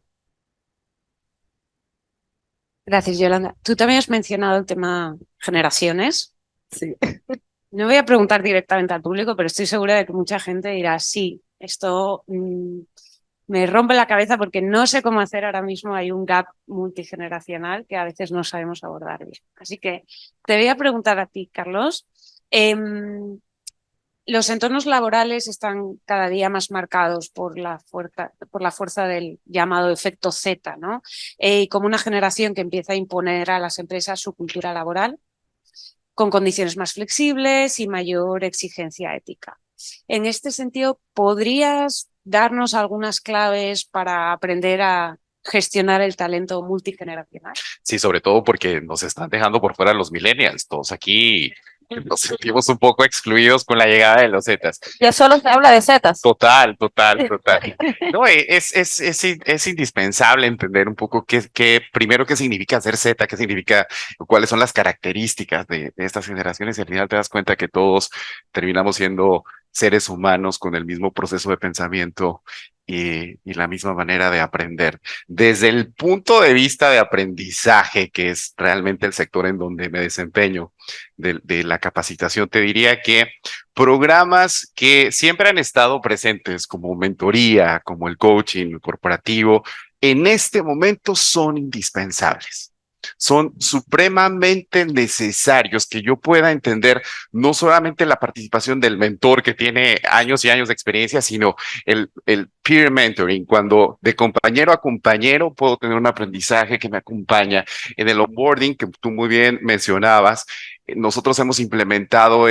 Speaker 3: Gracias, Yolanda. Tú también has mencionado el tema generaciones.
Speaker 6: Sí.
Speaker 3: No voy a preguntar directamente al público, pero estoy segura de que mucha gente dirá, sí, esto me rompe la cabeza porque no sé cómo hacer ahora mismo. Hay un gap multigeneracional que a veces no sabemos abordar bien. Así que te voy a preguntar a ti, Carlos. Los entornos laborales están cada día más marcados por la fuerza del llamado efecto Z, ¿no? Y como una generación que empieza a imponer a las empresas su cultura laboral con condiciones más flexibles y mayor exigencia ética. En este sentido, ¿podrías darnos algunas claves para aprender a gestionar el talento multigeneracional?
Speaker 4: Sí, sobre todo porque nos están dejando por fuera los millennials. Todos aquí nos sentimos un poco excluidos con la llegada de los Zetas.
Speaker 6: Ya solo se habla de Zetas.
Speaker 4: Total. No, es indispensable entender un poco primero qué significa ser Z, qué significa, cuáles son las características de estas generaciones, y al final te das cuenta que todos terminamos siendo seres humanos con el mismo proceso de pensamiento y la misma manera de aprender. Desde el punto de vista de aprendizaje, que es realmente el sector en donde me desempeño, de la capacitación, te diría que programas que siempre han estado presentes, como mentoría, como el coaching corporativo, en este momento son indispensables. Son supremamente necesarios, que yo pueda entender no solamente la participación del mentor que tiene años y años de experiencia, sino el peer mentoring, cuando de compañero a compañero puedo tener un aprendizaje que me acompaña. En el onboarding, que tú muy bien mencionabas, nosotros hemos implementado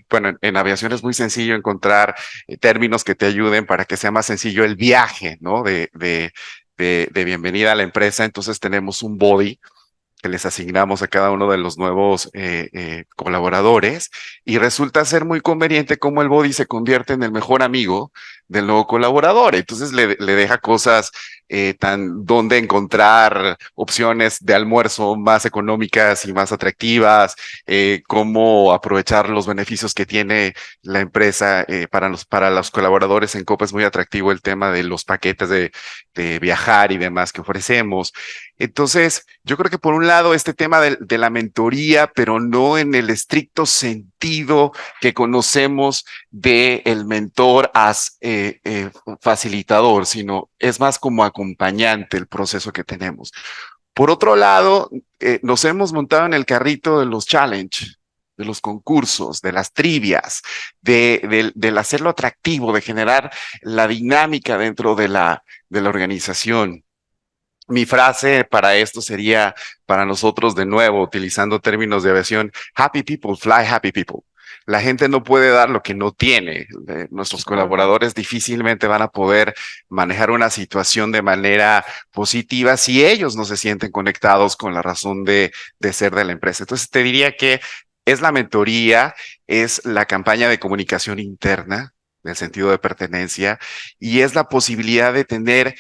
Speaker 4: bueno, en aviación es muy sencillo encontrar términos que te ayuden para que sea más sencillo el viaje, ¿no? De bienvenida a la empresa. Entonces tenemos un body que les asignamos a cada uno de los nuevos colaboradores, y resulta ser muy conveniente cómo el body se convierte en el mejor amigo del nuevo colaborador. Entonces le deja cosas donde encontrar opciones de almuerzo más económicas y más atractivas, cómo aprovechar los beneficios que tiene la empresa para los colaboradores. En Copa es muy atractivo el tema de los paquetes de viajar y demás que ofrecemos. Entonces, yo creo que por un lado este tema de la mentoría, pero no en el estricto sentido que conocemos de el mentor as facilitador, sino es más como acompañante el proceso que tenemos. Por otro lado, nos hemos montado en el carrito de los challenge, de los concursos, de las trivias, del hacerlo atractivo, de generar la dinámica dentro de la organización. Mi frase para esto sería, para nosotros, de nuevo, utilizando términos de aviación: happy people fly happy people. La gente no puede dar lo que no tiene. Nuestros colaboradores difícilmente van a poder manejar una situación de manera positiva si ellos no se sienten conectados con la razón de ser de la empresa. Entonces te diría que es la mentoría, es la campaña de comunicación interna, en el sentido de pertenencia, y es la posibilidad de tener,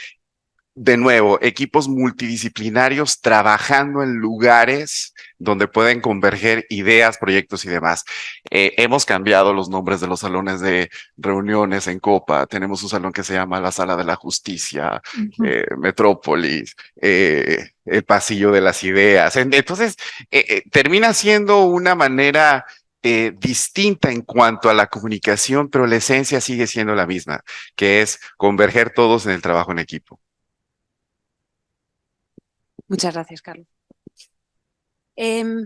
Speaker 4: de nuevo, equipos multidisciplinarios trabajando en lugares donde pueden converger ideas, proyectos y demás. Hemos cambiado los nombres de los salones de reuniones en Copa. Tenemos un salón que se llama la Sala de la Justicia, Metrópolis, el Pasillo de las Ideas. Entonces, termina siendo una manera distinta en cuanto a la comunicación, pero la esencia sigue siendo la misma, que es converger todos en el trabajo en equipo.
Speaker 3: Muchas gracias, Carlos.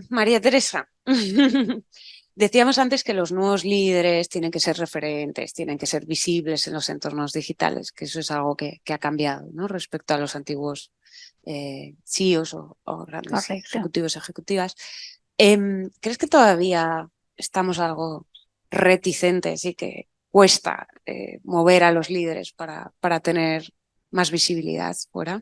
Speaker 3: María Teresa, Decíamos antes que los nuevos líderes tienen que ser referentes, tienen que ser visibles en los entornos digitales, que eso es algo que ha cambiado, ¿no? Respecto a los antiguos CEOs o grandes
Speaker 5: Correcto.
Speaker 3: ejecutivas. ¿Crees que todavía estamos algo reticentes y que cuesta mover a los líderes para tener más visibilidad fuera?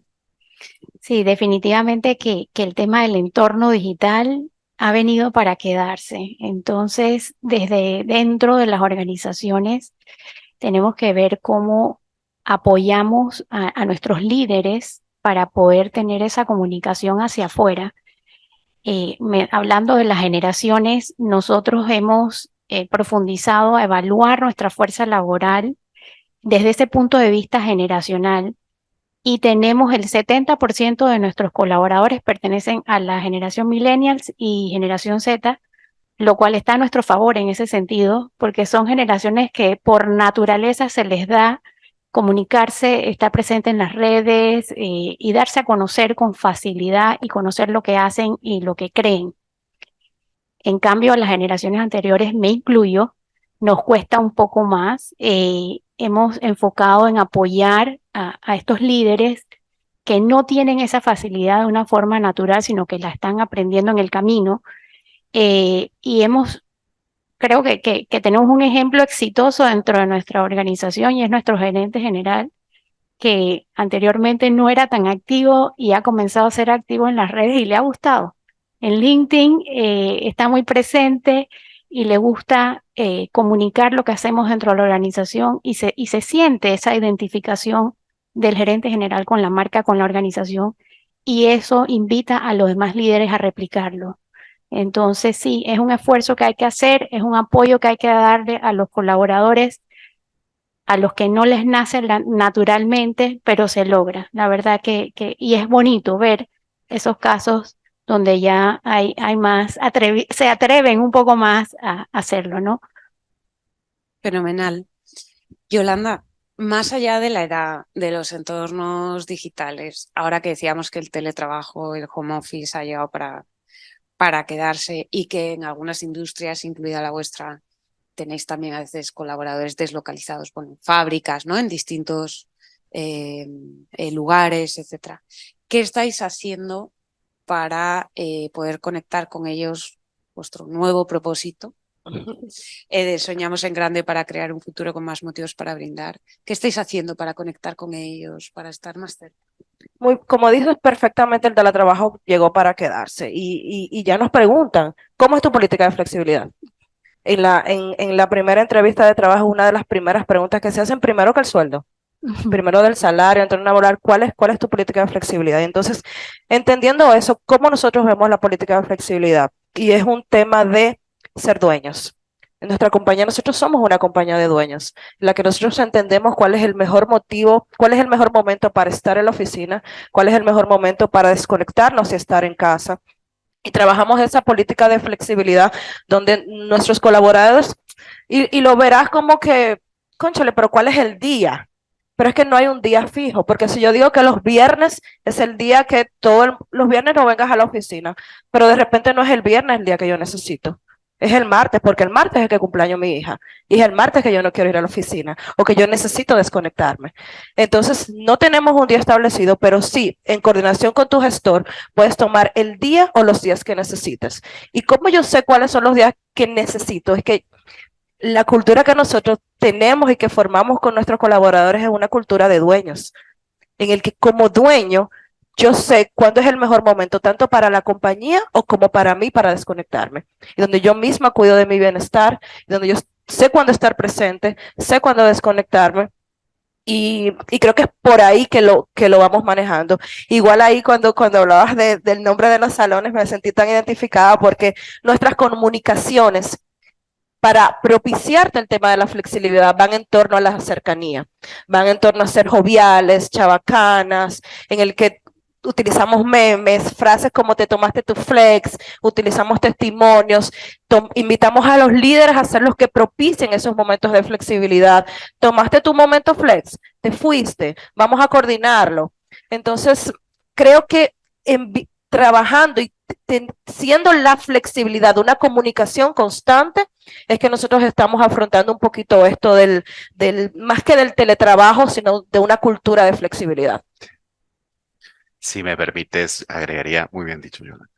Speaker 5: Sí, definitivamente que el tema del entorno digital ha venido para quedarse. Entonces, desde dentro de las organizaciones, tenemos que ver cómo apoyamos a nuestros líderes para poder tener esa comunicación hacia afuera. Hablando de las generaciones, nosotros hemos profundizado a evaluar nuestra fuerza laboral desde ese punto de vista generacional y tenemos el 70% de nuestros colaboradores pertenecen a la generación millennials y generación Z, lo cual está a nuestro favor en ese sentido, porque son generaciones que por naturaleza se les da comunicarse, estar presente en las redes y darse a conocer con facilidad y conocer lo que hacen y lo que creen. En cambio, a las generaciones anteriores, me incluyo, nos cuesta un poco más. Hemos enfocado en apoyar a estos líderes que no tienen esa facilidad de una forma natural, sino que la están aprendiendo en el camino. Y creo que tenemos un ejemplo exitoso dentro de nuestra organización y es nuestro gerente general, que anteriormente no era tan activo y ha comenzado a ser activo en las redes y le ha gustado. En LinkedIn está muy presente y le gusta comunicar lo que hacemos dentro de la organización y se siente esa identificación del gerente general con la marca, con la organización, y eso invita a los demás líderes a replicarlo. Entonces, sí, es un esfuerzo que hay que hacer, es un apoyo que hay que darle a los colaboradores, a los que no les nace naturalmente, pero se logra. La verdad y es bonito ver esos casos donde ya hay más, se atreven un poco más a hacerlo, ¿no?
Speaker 3: Fenomenal. Yolanda, más allá de la edad, de los entornos digitales, ahora que decíamos que el teletrabajo, el home office ha llegado para quedarse y que en algunas industrias, incluida la vuestra, tenéis también a veces colaboradores deslocalizados, bueno, fábricas, ¿no? En distintos lugares, etcétera. ¿Qué estáis haciendo para poder conectar con ellos vuestro nuevo propósito? Soñamos en grande para crear un futuro con más motivos para brindar. ¿Qué estáis haciendo para conectar con ellos, para estar más cerca?
Speaker 6: Como dices perfectamente, el teletrabajo llegó para quedarse y ya nos preguntan, ¿cómo es tu política de flexibilidad? En la primera entrevista de trabajo, una de las primeras preguntas que se hacen, primero que el sueldo, primero del salario, entorno laboral, ¿cuál es tu política de flexibilidad? Y entonces, entendiendo eso, ¿cómo nosotros vemos la política de flexibilidad? Y es un tema de ser dueños. En nuestra compañía, nosotros somos una compañía de dueños, en la que nosotros entendemos cuál es el mejor motivo, cuál es el mejor momento para estar en la oficina, cuál es el mejor momento para desconectarnos y estar en casa. Y trabajamos esa política de flexibilidad donde nuestros colaboradores, y lo verás como que, cónchale, pero ¿cuál es el día? Pero es que no hay un día fijo, porque si yo digo que los viernes es el día que los viernes no vengas a la oficina, pero de repente no es el viernes el día que yo necesito. Es el martes, porque el martes es el que cumpleaños mi hija. Y es el martes que yo no quiero ir a la oficina o que yo necesito desconectarme. Entonces, no tenemos un día establecido, pero sí, en coordinación con tu gestor, puedes tomar el día o los días que necesites. ¿Y cómo yo sé cuáles son los días que necesito? Es que la cultura que nosotros tenemos y que formamos con nuestros colaboradores es una cultura de dueños, en el que como dueño yo sé cuándo es el mejor momento, tanto para la compañía o como para mí, para desconectarme. Y donde yo misma cuido de mi bienestar, y donde yo sé cuándo estar presente, sé cuándo desconectarme. Y creo que es por ahí que lo vamos manejando. Igual ahí cuando hablabas del nombre de los salones me sentí tan identificada porque nuestras comunicaciones para propiciarte el tema de la flexibilidad van en torno a la cercanía, van en torno a ser joviales, chabacanas, en el que utilizamos memes, frases como te tomaste tu flex, utilizamos testimonios, invitamos a los líderes a ser los que propicien esos momentos de flexibilidad. Tomaste tu momento flex, te fuiste, vamos a coordinarlo. Entonces, creo que trabajando y siendo la flexibilidad una comunicación constante, es que nosotros estamos afrontando un poquito esto más que del teletrabajo, sino de una cultura de flexibilidad.
Speaker 4: Si me permites, agregaría, muy bien dicho, Jonathan.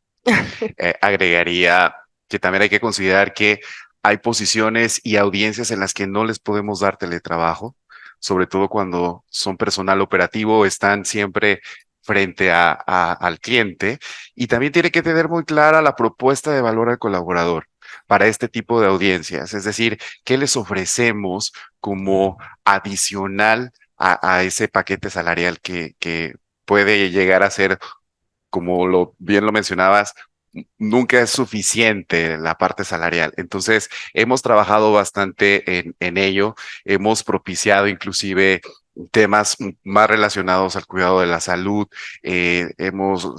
Speaker 4: Agregaría que también hay que considerar que hay posiciones y audiencias en las que no les podemos dar teletrabajo, sobre todo cuando son personal operativo, están siempre frente al cliente, y también tiene que tener muy clara la propuesta de valor al colaborador para este tipo de audiencias, es decir, qué les ofrecemos como adicional a ese paquete salarial que puede llegar a ser, como bien lo mencionabas, nunca es suficiente la parte salarial. Entonces, hemos trabajado bastante en ello, hemos propiciado inclusive temas más relacionados al cuidado de la salud, hemos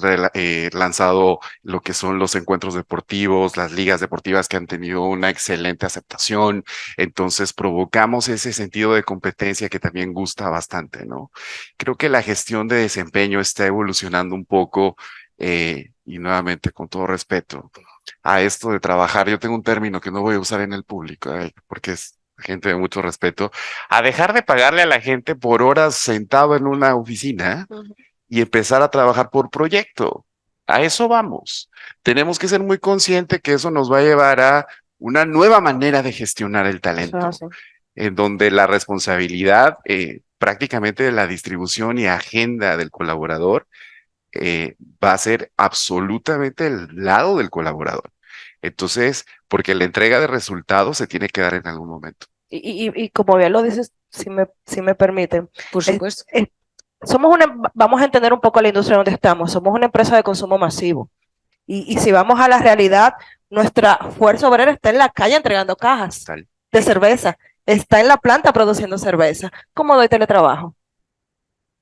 Speaker 4: lanzado lo que son los encuentros deportivos, las ligas deportivas que han tenido una excelente aceptación, entonces provocamos ese sentido de competencia que también gusta bastante, ¿no? Creo que la gestión de desempeño está evolucionando un poco, y nuevamente con todo respeto a esto de trabajar, yo tengo un término que no voy a usar en el público, porque es gente de mucho respeto, a dejar de pagarle a la gente por horas sentado en una oficina y empezar a trabajar por proyecto. A eso vamos. Tenemos que ser muy conscientes que eso nos va a llevar a una nueva manera de gestionar el talento, en donde la responsabilidad prácticamente de la distribución y agenda del colaborador va a ser absolutamente el lado del colaborador. Entonces, porque la entrega de resultados se tiene que dar en algún momento.
Speaker 6: Y como bien lo dices, si me permiten,
Speaker 3: Por supuesto.
Speaker 6: vamos a entender un poco la industria donde estamos, somos una empresa de consumo masivo. Y si vamos a la realidad, nuestra fuerza obrera está en la calle entregando cajas de cerveza, está en la planta produciendo cerveza. ¿Cómo doy teletrabajo?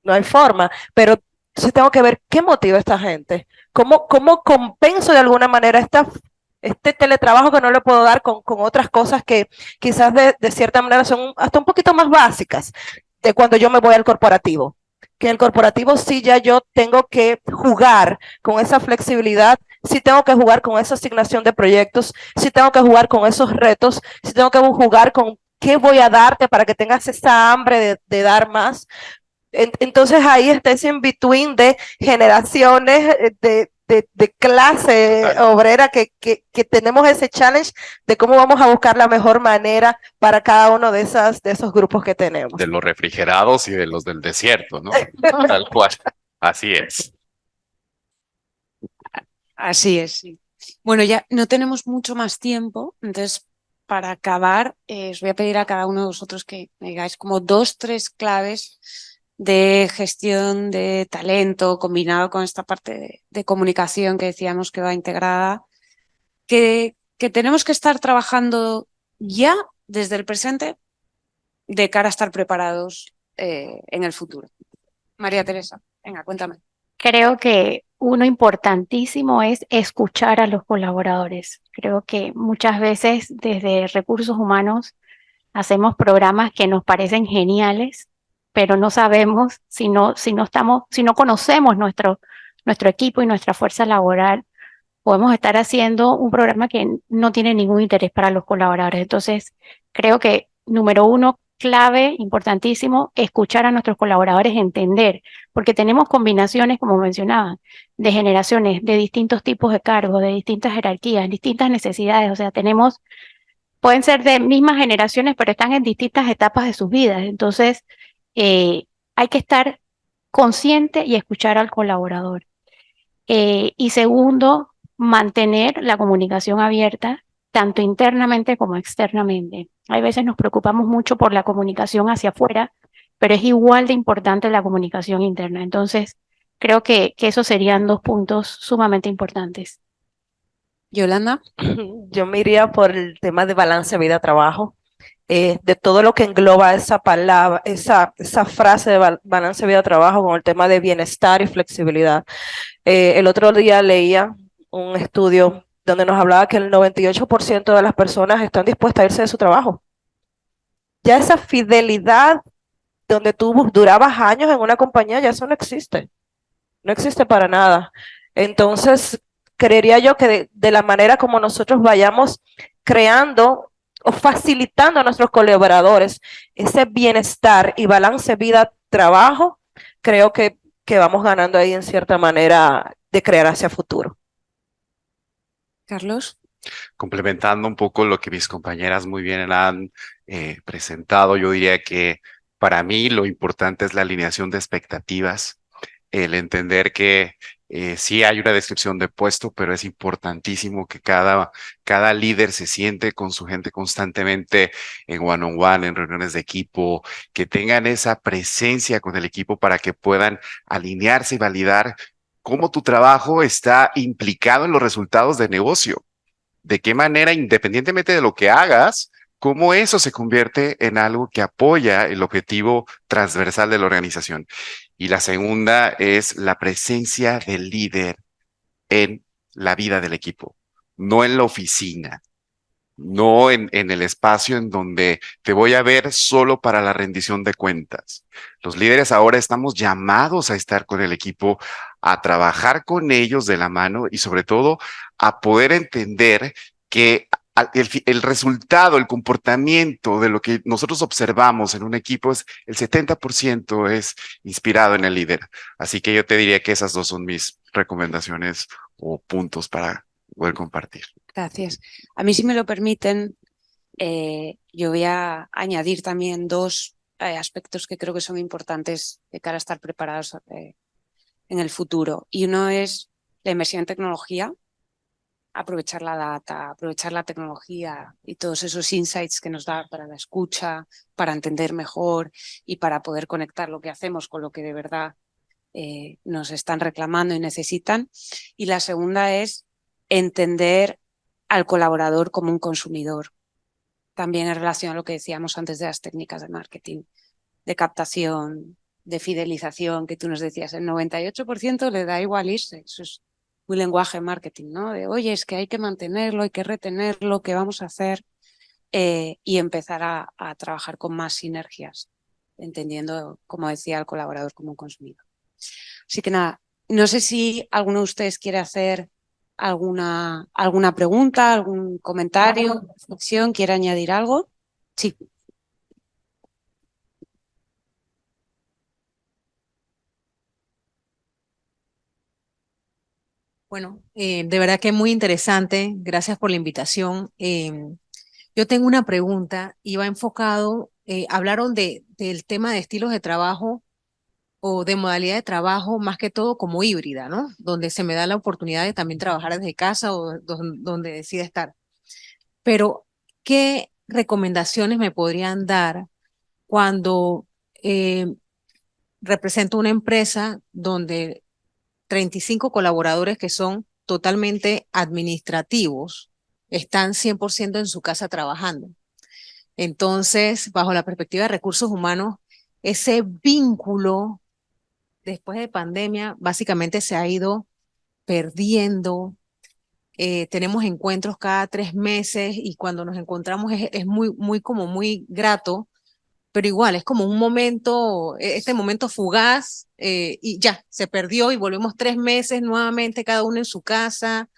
Speaker 6: No hay forma, pero sí tengo que ver qué motiva a esta gente, cómo compenso de alguna manera este teletrabajo que no le puedo dar con otras cosas que quizás de cierta manera son hasta un poquito más básicas de cuando yo me voy al corporativo. Que en el corporativo sí ya yo tengo que jugar con esa flexibilidad, sí tengo que jugar con esa asignación de proyectos, sí tengo que jugar con esos retos, sí tengo que jugar con qué voy a darte para que tengas esa hambre de dar más. Entonces ahí está ese in-between de generaciones, de clase obrera que tenemos ese challenge de cómo vamos a buscar la mejor manera para cada uno de esos grupos que tenemos.
Speaker 4: De los refrigerados y de los del desierto, ¿no? Tal cual. Así es.
Speaker 3: Así es, sí. Bueno, ya no tenemos mucho más tiempo, entonces para acabar os voy a pedir a cada uno de vosotros que me digáis como 2, 3 claves de gestión de talento combinado con esta parte de comunicación que decíamos que va integrada, que tenemos que estar trabajando ya desde el presente de cara a estar preparados en el futuro. María Teresa, venga, cuéntame.
Speaker 5: Creo que uno importantísimo es escuchar a los colaboradores. Creo que muchas veces desde recursos humanos hacemos programas que nos parecen geniales, pero no sabemos si no conocemos nuestro equipo y nuestra fuerza laboral, podemos estar haciendo un programa que no tiene ningún interés para los colaboradores. Entonces, creo que número uno, clave, importantísimo, escuchar a nuestros colaboradores, entender, porque tenemos combinaciones, como mencionaba, de generaciones, de distintos tipos de cargos, de distintas jerarquías, distintas necesidades. O sea, pueden ser de mismas generaciones, pero están en distintas etapas de sus vidas. Entonces, hay que estar consciente y escuchar al colaborador. Y segundo, mantener la comunicación abierta, tanto internamente como externamente. Hay veces nos preocupamos mucho por la comunicación hacia afuera, pero es igual de importante la comunicación interna. Entonces, creo que esos serían 2 puntos sumamente importantes.
Speaker 3: Yolanda.
Speaker 6: Yo me iría por el tema de balance vida-trabajo, de todo lo que engloba esa palabra, esa frase de balance vida-trabajo con el tema de bienestar y flexibilidad. El otro día leía un estudio donde nos hablaba que el 98% de las personas están dispuestas a irse de su trabajo. Ya esa fidelidad donde tú durabas años en una compañía, ya eso no existe para nada. Entonces, creería yo que de la manera como nosotros vayamos creando o facilitando a nuestros colaboradores ese bienestar y balance vida-trabajo, creo que vamos ganando ahí en cierta manera de crear hacia futuro.
Speaker 3: Carlos.
Speaker 4: Complementando un poco lo que mis compañeras muy bien han presentado, yo diría que para mí lo importante es la alineación de expectativas, el entender que sí hay una descripción de puesto, pero es importantísimo que cada líder se siente con su gente constantemente en one-on-one, en reuniones de equipo, que tengan esa presencia con el equipo para que puedan alinearse y validar cómo tu trabajo está implicado en los resultados de negocio. De qué manera, independientemente de lo que hagas, cómo eso se convierte en algo que apoya el objetivo transversal de la organización. Y la segunda es la presencia del líder en la vida del equipo, no en la oficina, no en el espacio en donde te voy a ver solo para la rendición de cuentas. Los líderes ahora estamos llamados a estar con el equipo, a trabajar con ellos de la mano y sobre todo a poder entender que el resultado, el comportamiento de lo que nosotros observamos en un equipo es el 70% es inspirado en el líder. Así que yo te diría que esas dos son mis recomendaciones o puntos para poder compartir.
Speaker 3: Gracias. A mí, si me lo permiten, yo voy a añadir también dos aspectos que creo que son importantes de cara a estar preparados en el futuro. Y uno es la inversión en tecnología, aprovechar la data, aprovechar la tecnología y todos esos insights que nos da para la escucha, para entender mejor y para poder conectar lo que hacemos con lo que de verdad nos están reclamando y necesitan. Y la segunda es entender al colaborador como un consumidor. También en relación a lo que decíamos antes de las técnicas de marketing, de captación, de fidelización, que tú nos decías, el 98% le da igual irse. Eso es muy lenguaje marketing, ¿no? De, oye, es que hay que mantenerlo, hay que retenerlo, ¿qué vamos a hacer? Y empezar a trabajar con más sinergias, entendiendo, como decía, al colaborador como un consumidor. Así que nada, no sé si alguno de ustedes quiere hacer alguna pregunta, algún comentario, reflexión, quiere añadir algo. Sí.
Speaker 7: Bueno, de verdad que muy interesante. Gracias por la invitación. Yo tengo una pregunta y va enfocado, hablaron del tema de estilos de trabajo o de modalidad de trabajo, más que todo como híbrida, ¿no? Donde se me da la oportunidad de también trabajar desde casa o donde decida estar. Pero, ¿qué recomendaciones me podrían dar cuando represento una empresa donde 35 colaboradores que son totalmente administrativos están 100% en su casa trabajando? Entonces, bajo la perspectiva de recursos humanos, ese vínculo después de pandemia básicamente se ha ido perdiendo. Tenemos encuentros cada 3 meses y cuando nos encontramos es muy grato, pero igual es como un momento, este momento fugaz y ya, se perdió y volvemos 3 meses nuevamente cada uno en su casa,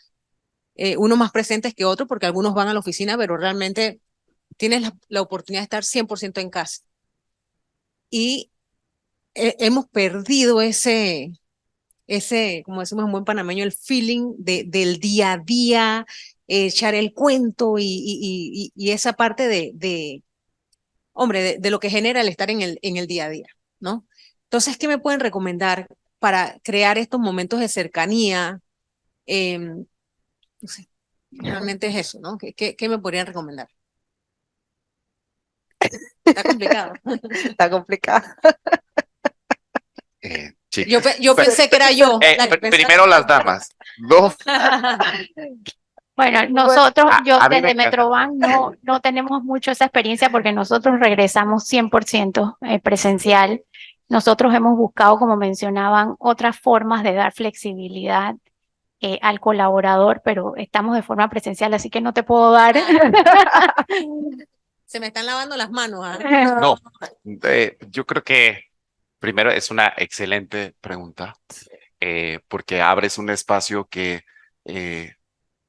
Speaker 7: uno más presentes que otro porque algunos van a la oficina, pero realmente tienes la oportunidad de estar 100% en casa. Y hemos perdido ese, como decimos en buen panameño, el feeling del día a día, echar el cuento y esa parte hombre, de lo que genera el estar en el día a día, ¿no? Entonces, ¿qué me pueden recomendar para crear estos momentos de cercanía? No sé, realmente es eso, ¿no? ¿Qué me podrían recomendar? Está complicado.
Speaker 6: Está complicado.
Speaker 4: Sí.
Speaker 7: Yo pensé que era yo.
Speaker 4: Primero las damas. No.
Speaker 5: Bueno, nosotros, yo
Speaker 4: a mí me
Speaker 5: desde
Speaker 4: encanta.
Speaker 5: Metrobank no tenemos mucho esa experiencia porque nosotros regresamos 100% presencial. Nosotros hemos buscado, como mencionaban, otras formas de dar flexibilidad al colaborador, pero estamos de forma presencial, así que no te puedo dar.
Speaker 7: Se me están lavando las manos.
Speaker 4: No, yo creo que primero es una excelente pregunta, porque abres un espacio que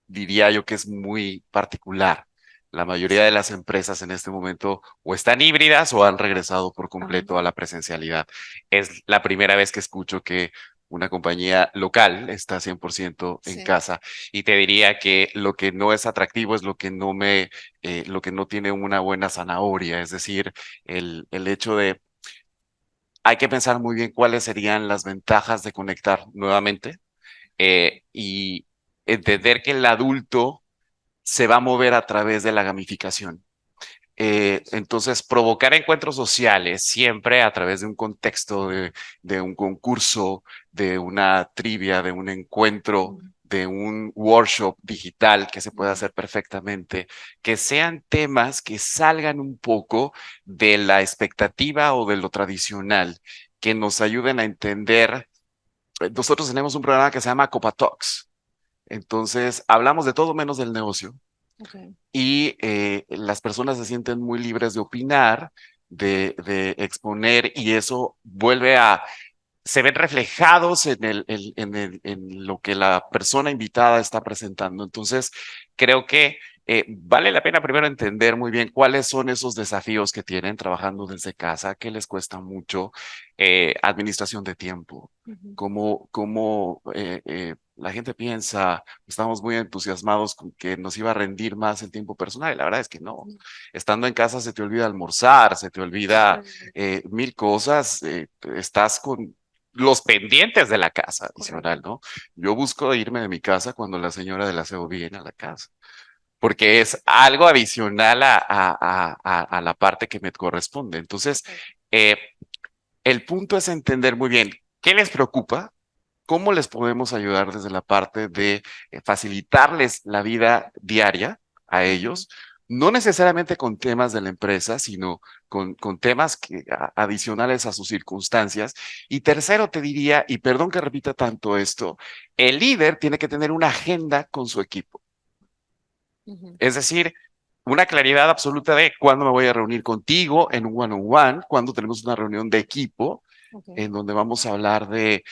Speaker 4: diría yo que es muy particular. La mayoría de las empresas en este momento o están híbridas o han regresado por completo a la presencialidad. Es la primera vez que escucho que una compañía local está 100% en
Speaker 7: Sí.
Speaker 4: casa, y te diría que lo que no es atractivo es lo que lo que no tiene una buena zanahoria, es decir, el hecho de hay que pensar muy bien cuáles serían las ventajas de conectar nuevamente, y entender que el adulto se va a mover a través de la gamificación. Entonces, provocar encuentros sociales siempre a través de un contexto, de un concurso, de una trivia, de un encuentro, de un workshop digital que se puede hacer perfectamente, que sean temas que salgan un poco de la expectativa o de lo tradicional, que nos ayuden a entender. Nosotros tenemos un programa que se llama Copa Talks. Entonces, hablamos de todo menos del negocio,
Speaker 7: Okay.
Speaker 4: y las personas se sienten muy libres de opinar, de exponer, y eso se ven reflejados en lo que la persona invitada está presentando. Entonces, creo que vale la pena primero entender muy bien cuáles son esos desafíos que tienen trabajando desde casa, qué les cuesta mucho, administración de tiempo, cómo la gente piensa, estamos muy entusiasmados con que nos iba a rendir más el tiempo personal, y la verdad es que no. Estando en casa se te olvida almorzar, se te olvida mil cosas, estás con los pendientes de la casa adicional, ¿no? Yo busco irme de mi casa cuando la señora del aseo viene a la casa, porque es algo adicional a la parte que me corresponde. Entonces, eh, el punto es entender muy bien qué les preocupa, cómo les podemos ayudar desde la parte de facilitarles la vida diaria a ellos, no necesariamente con temas de la empresa, sino con temas adicionales a sus circunstancias. Y tercero, te diría, y perdón que repita tanto esto, el líder tiene que tener una agenda con su equipo. Es decir, una claridad absoluta de cuándo me voy a reunir contigo en un one-on-one, cuándo tenemos una reunión de equipo, en donde vamos a hablar de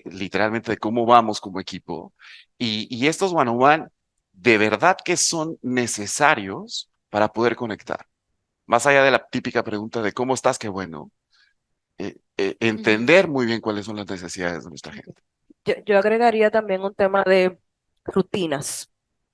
Speaker 4: literalmente de cómo vamos como equipo. Y estos one-on-one de verdad que son necesarios para poder conectar. Más allá de la típica pregunta de cómo estás, qué bueno, entender muy bien cuáles son las necesidades de nuestra gente.
Speaker 6: Yo agregaría también un tema de rutinas.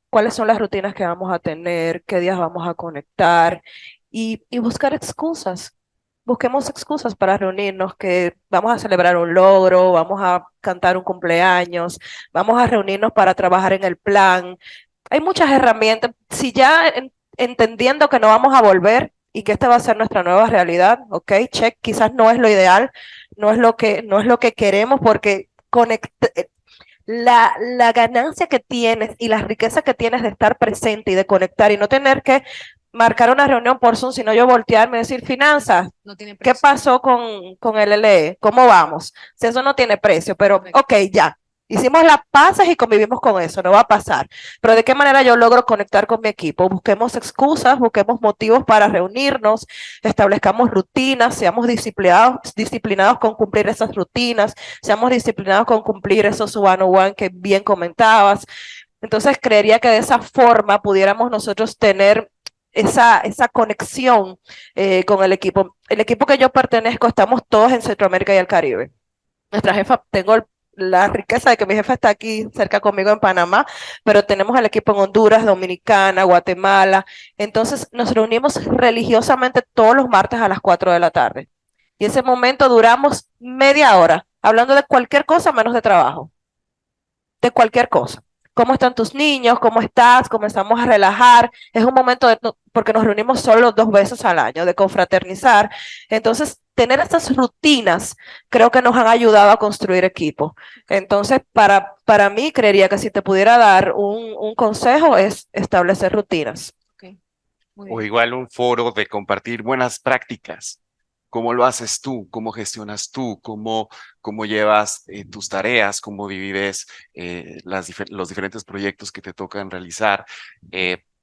Speaker 6: ¿Cuáles son las rutinas que vamos a tener? ¿Qué días vamos a conectar? Y buscar excusas. Busquemos excusas para reunirnos, que vamos a celebrar un logro, vamos a cantar un cumpleaños, vamos a reunirnos para trabajar en el plan. Hay muchas herramientas. Si ya entendiendo que no vamos a volver y que esta va a ser nuestra nueva realidad, ok, check, quizás no es lo ideal, no es lo que queremos, porque la ganancia que tienes y la riqueza que tienes de estar presente y de conectar y no tener que marcar una reunión por Zoom, sino yo voltearme y decir, finanzas,
Speaker 7: No tiene
Speaker 6: ¿qué
Speaker 7: precio.
Speaker 6: pasó con el LE? ¿Cómo vamos? Si eso no tiene precio, pero
Speaker 7: Correcto.
Speaker 6: ok, ya. Hicimos las paces y convivimos con eso, no va a pasar. Pero ¿de qué manera yo logro conectar con mi equipo? Busquemos excusas, busquemos motivos para reunirnos, establezcamos rutinas, seamos disciplinados con cumplir esas rutinas, seamos disciplinados con cumplir esos one-on-one que bien comentabas. Entonces creería que de esa forma pudiéramos nosotros tener esa conexión con el equipo. El equipo que yo pertenezco, estamos todos en Centroamérica y el Caribe. Nuestra jefa, tengo la riqueza de que mi jefa está aquí cerca conmigo en Panamá, pero tenemos el equipo en Honduras, Dominicana, Guatemala. Entonces nos reunimos religiosamente todos los martes a las 4 de la tarde. Y ese momento duramos media hora, hablando de cualquier cosa menos de trabajo. De cualquier cosa. ¿Cómo están tus niños? ¿Cómo estás? Comenzamos a relajar. Es un momento porque nos reunimos solo 2 veces al año, de confraternizar. Entonces, tener estas rutinas creo que nos han ayudado a construir equipo. Entonces, para mí, creería que si te pudiera dar un consejo es establecer rutinas.
Speaker 7: Okay. Muy
Speaker 4: O
Speaker 7: bien.
Speaker 4: igual un foro de compartir buenas prácticas. ¿Cómo lo haces tú? ¿Cómo gestionas tú? ¿Cómo llevas tus tareas? ¿Cómo divides los diferentes proyectos que te tocan realizar?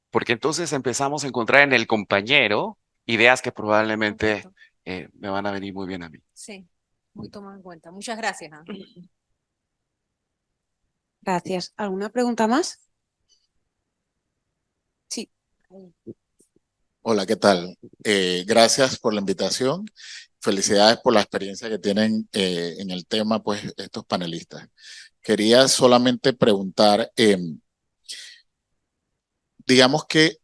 Speaker 4: Porque entonces empezamos a encontrar en el compañero ideas que probablemente
Speaker 7: Perfecto.
Speaker 4: me van a venir muy bien a mí.
Speaker 7: Sí, muy tomado en cuenta. Muchas gracias.
Speaker 3: Gracias. ¿Alguna pregunta más? Sí.
Speaker 8: Hola, ¿qué tal? Gracias por la invitación. Felicidades por la experiencia que tienen en el tema, pues, estos panelistas. Quería solamente preguntar, digamos que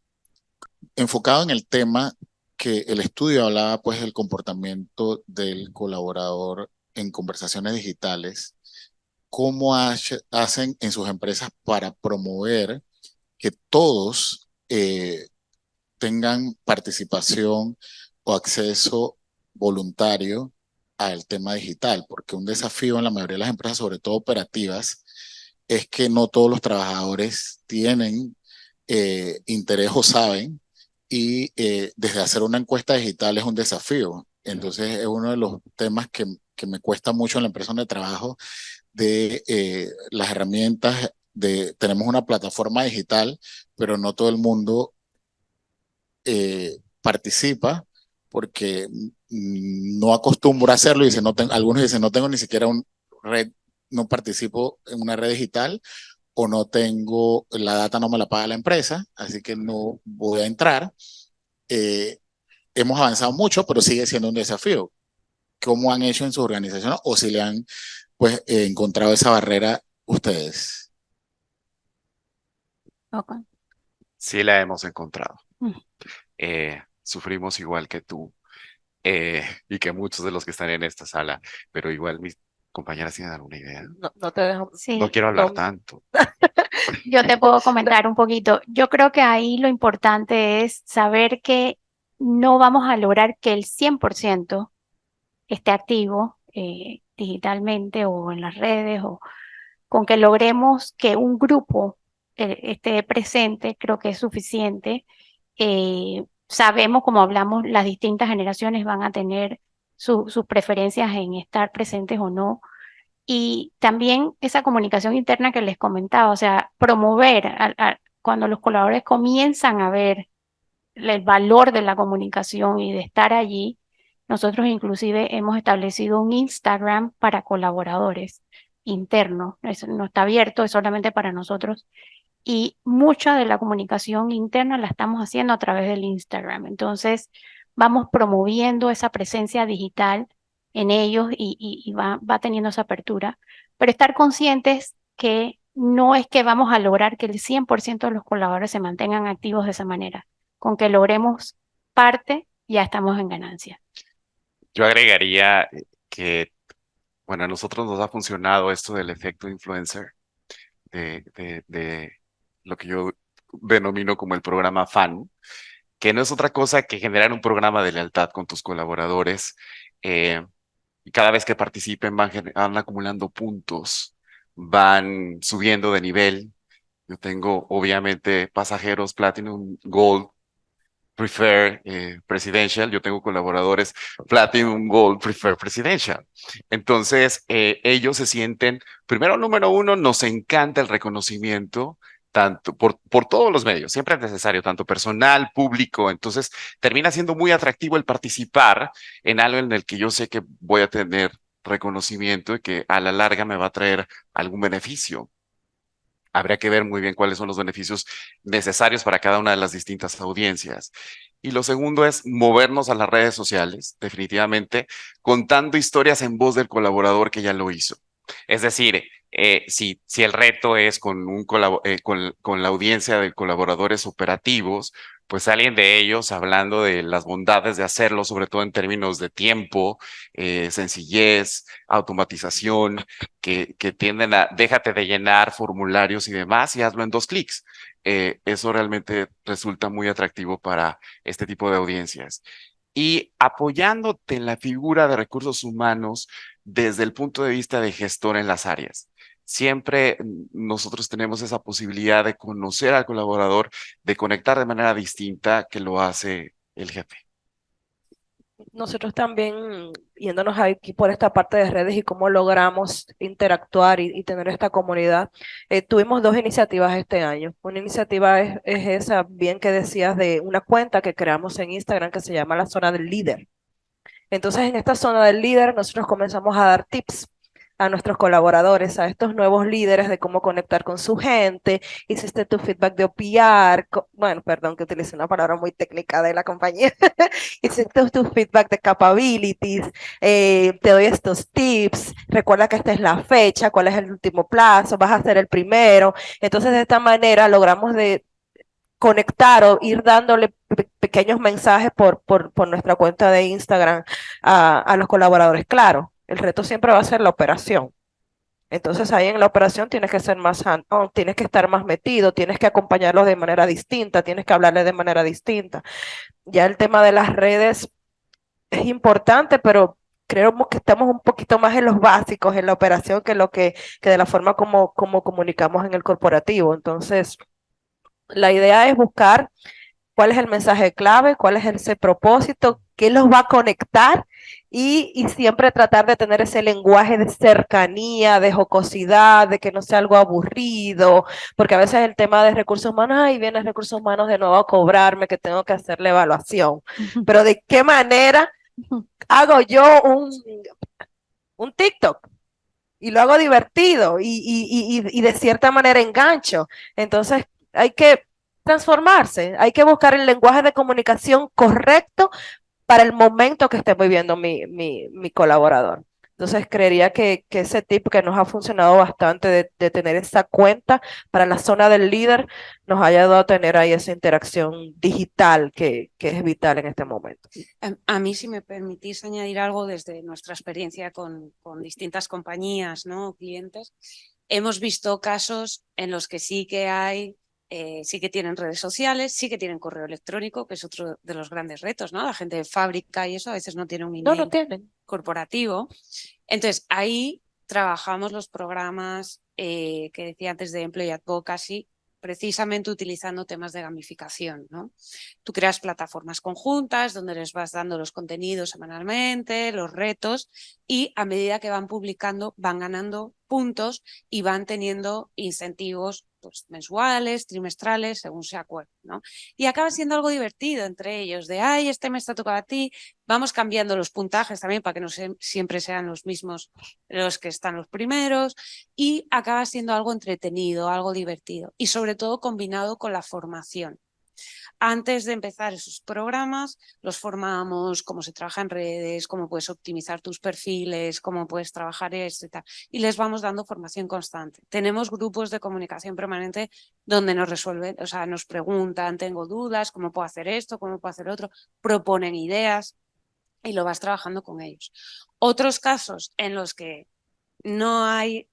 Speaker 8: enfocado en el tema que el estudio hablaba, pues, del comportamiento del colaborador en conversaciones digitales, ¿cómo hacen en sus empresas para promover que todos tengan participación o acceso voluntario al tema digital? Porque un desafío en la mayoría de las empresas, sobre todo operativas, es que no todos los trabajadores tienen interés o saben, y desde hacer una encuesta digital es un desafío. Entonces es uno de los temas que me cuesta mucho en la empresa donde trabajo, de las herramientas. Tenemos una plataforma digital, pero no todo el mundo participa porque no acostumbra a hacerlo y dice, algunos dicen, no tengo ni siquiera una red, no participo en una red digital, o no tengo, la data no me la paga la empresa, así que no voy a entrar. Eh, Hemos avanzado mucho, pero sigue siendo un desafío. ¿Cómo han hecho en su organización, o si le han, pues, encontrado esa barrera ustedes?
Speaker 5: Okay.
Speaker 4: Sí la hemos encontrado.
Speaker 5: Mm.
Speaker 4: Sufrimos igual que tú y que muchos de los que están en esta sala, pero igual mis compañeras tienen alguna idea.
Speaker 6: No te dejo.
Speaker 4: No
Speaker 5: Sí,
Speaker 4: quiero hablar
Speaker 6: No.
Speaker 4: tanto.
Speaker 5: yo te puedo comentar un poquito. Yo creo que ahí lo importante es saber que no vamos a lograr que el 100% esté activo digitalmente o en las redes, o con que logremos que un grupo esté presente, creo que es suficiente. Sabemos, como hablamos, las distintas generaciones van a tener sus preferencias en estar presentes o no. Y también esa comunicación interna que les comentaba, o sea, promover cuando los colaboradores comienzan a ver el valor de la comunicación y de estar allí. Nosotros inclusive hemos establecido un Instagram para colaboradores interno. No está abierto, es solamente para nosotros. Y mucha de la comunicación interna la estamos haciendo a través del Instagram. Entonces, vamos promoviendo esa presencia digital en ellos y va teniendo esa apertura. Pero estar conscientes que no es que vamos a lograr que el 100% de los colaboradores se mantengan activos de esa manera. Con que logremos parte, ya estamos en ganancia.
Speaker 4: Yo agregaría que, bueno, a nosotros nos ha funcionado esto del efecto influencer, de lo que yo denomino como el programa FAN, que no es otra cosa que generar un programa de lealtad con tus colaboradores. Y cada vez que participen van acumulando puntos, van subiendo de nivel. Yo tengo obviamente pasajeros Platinum, Gold, Prefer, Presidential. Yo tengo colaboradores Platinum, Gold, Prefer, Presidential. Entonces, ellos se sienten, primero, número uno, nos encanta el reconocimiento, tanto por todos los medios, siempre es necesario, tanto personal, público. Entonces, termina siendo muy atractivo el participar en algo en el que yo sé que voy a tener reconocimiento y que a la larga me va a traer algún beneficio. Habría que ver muy bien cuáles son los beneficios necesarios para cada una de las distintas audiencias. Y lo segundo es movernos a las redes sociales, definitivamente, contando historias en voz del colaborador que ya lo hizo. Es decir, si el reto es con la audiencia de colaboradores operativos, pues alguien de ellos hablando de las bondades de hacerlo, sobre todo en términos de tiempo, sencillez, automatización, que tienden a déjate de llenar formularios y demás y hazlo en 2 clics. Eso realmente resulta muy atractivo para este tipo de audiencias. Y apoyándote en la figura de recursos humanos desde el punto de vista de gestor en las áreas. Siempre nosotros tenemos esa posibilidad de conocer al colaborador, de conectar de manera distinta que lo hace el jefe.
Speaker 6: Nosotros también, yéndonos aquí por esta parte de redes y cómo logramos interactuar y tener esta comunidad, tuvimos 2 iniciativas este año. Una iniciativa es esa, bien que decías, de una cuenta que creamos en Instagram que se llama la Zona del Líder. Entonces, en esta Zona del Líder, nosotros comenzamos a dar tips a nuestros colaboradores, a estos nuevos líderes de cómo conectar con su gente, hiciste tu feedback de OPR, bueno, perdón que utilicé una palabra muy técnica de la compañía, hiciste tu feedback de capabilities, te doy estos tips, recuerda que esta es la fecha, cuál es el último plazo, vas a ser el primero, entonces de esta manera logramos de conectar o ir dándole pequeños mensajes por nuestra cuenta de Instagram a los colaboradores. Claro, el reto siempre va a ser la operación. Entonces ahí en la operación tienes que ser más hands-on, tienes que estar más metido, tienes que acompañarlos de manera distinta, tienes que hablarles de manera distinta. Ya el tema de las redes es importante, pero creemos que estamos un poquito más en los básicos, en la operación, que de la forma como comunicamos en el corporativo. Entonces, la idea es buscar cuál es el mensaje clave, cuál es ese propósito, qué los va a conectar y siempre tratar de tener ese lenguaje de cercanía, de jocosidad, de que no sea algo aburrido, porque a veces el tema de recursos humanos, ahí viene recursos humanos de nuevo a cobrarme que tengo que hacer la evaluación, pero ¿de qué manera hago yo un TikTok? Y lo hago divertido y de cierta manera engancho. Entonces hay que transformarse, hay que buscar el lenguaje de comunicación correcto para el momento que esté viviendo mi colaborador. Entonces creería que ese tip que nos ha funcionado bastante de tener esa cuenta para la zona del líder nos ha ayudado a tener ahí esa interacción digital que es vital en este momento.
Speaker 3: A mí, si me permitís añadir algo desde nuestra experiencia con distintas compañías, ¿no? Clientes, hemos visto casos en los que sí que hay, sí que tienen redes sociales, sí que tienen correo electrónico, que es otro de los grandes retos, ¿no? La gente de fábrica y eso a veces no tiene un email
Speaker 6: No tienen.
Speaker 3: corporativo. Entonces, ahí trabajamos los programas que decía antes de Employee Advocacy, precisamente utilizando temas de gamificación, ¿no? Tú creas plataformas conjuntas donde les vas dando los contenidos semanalmente, los retos, y a medida que van publicando van ganando puntos y van teniendo incentivos pues, mensuales, trimestrales, según se acuerden, ¿no? Y acaba siendo algo divertido entre ellos, de, ay, este mes te ha tocado a ti, vamos cambiando los puntajes también para que no siempre sean los mismos los que están los primeros, y acaba siendo algo entretenido, algo divertido, y sobre todo combinado con la formación. Antes de empezar esos programas, los formamos cómo se trabaja en redes, cómo puedes optimizar tus perfiles, cómo puedes trabajar esto y tal. Y les vamos dando formación constante. Tenemos grupos de comunicación permanente donde nos resuelven, o sea, nos preguntan, tengo dudas, cómo puedo hacer esto, cómo puedo hacer otro, proponen ideas y lo vas trabajando con ellos. Otros casos en los que no hay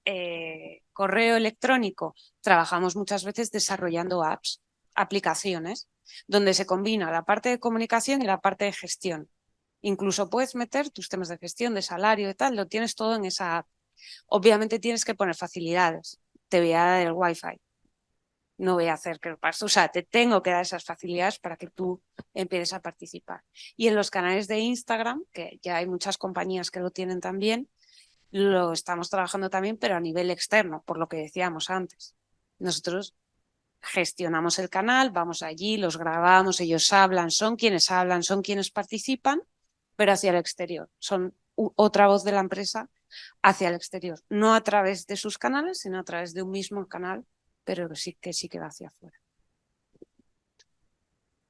Speaker 3: correo electrónico, trabajamos muchas veces desarrollando apps, aplicaciones, donde se combina la parte de comunicación y la parte de gestión. Incluso puedes meter tus temas de gestión, de salario y tal, lo tienes todo en esa app. Obviamente tienes que poner facilidades. Te voy a dar el Wi-Fi. No voy a hacer que lo pases. O sea, te tengo que dar esas facilidades para que tú empieces a participar. Y en los canales de Instagram, que ya hay muchas compañías que lo tienen también, lo estamos trabajando también, pero a nivel externo, por lo que decíamos antes. Nosotros gestionamos el canal, vamos allí, los grabamos, ellos hablan, son quienes participan, pero hacia el exterior. Son otra voz de la empresa hacia el exterior, no a través de sus canales, sino a través de un mismo canal, pero sí que va hacia afuera.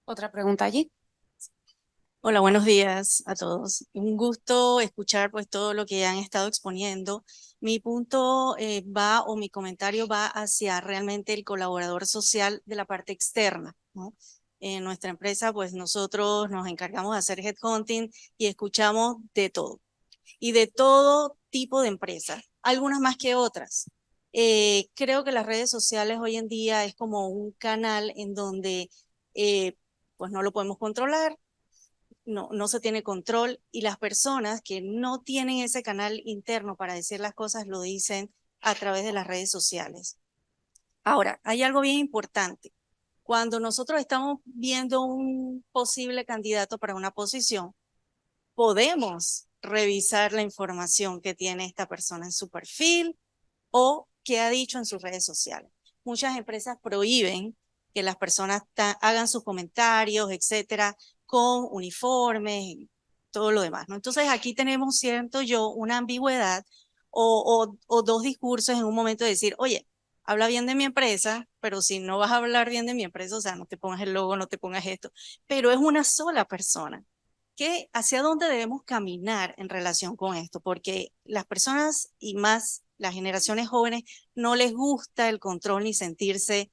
Speaker 3: ¿Otra pregunta allí?
Speaker 9: Hola, buenos días a todos. Un gusto escuchar pues todo lo que han estado exponiendo. Mi punto o mi comentario va hacia realmente el colaborador social de la parte externa, ¿no? En nuestra empresa pues nosotros nos encargamos de hacer headhunting y escuchamos de todo y de todo tipo de empresas, algunas más que otras. Creo que las redes sociales hoy en día es como un canal en donde pues no lo podemos controlar. No se tiene control y las personas que no tienen ese canal interno para decir las cosas lo dicen a través de las redes sociales. Ahora, hay algo bien importante. Cuando nosotros estamos viendo un posible candidato para una posición, podemos revisar la información que tiene esta persona en su perfil o que ha dicho en sus redes sociales. Muchas empresas prohíben que las personas hagan sus comentarios, etcétera, con uniformes y todo lo demás, ¿no? Entonces aquí tenemos, siento yo, una ambigüedad o dos discursos en un momento de decir, oye, habla bien de mi empresa, pero si no vas a hablar bien de mi empresa, o sea, no te pongas el logo, no te pongas esto, pero es una sola persona. ¿Hacia dónde debemos caminar en relación con esto? Porque las personas y más las generaciones jóvenes no les gusta el control ni sentirse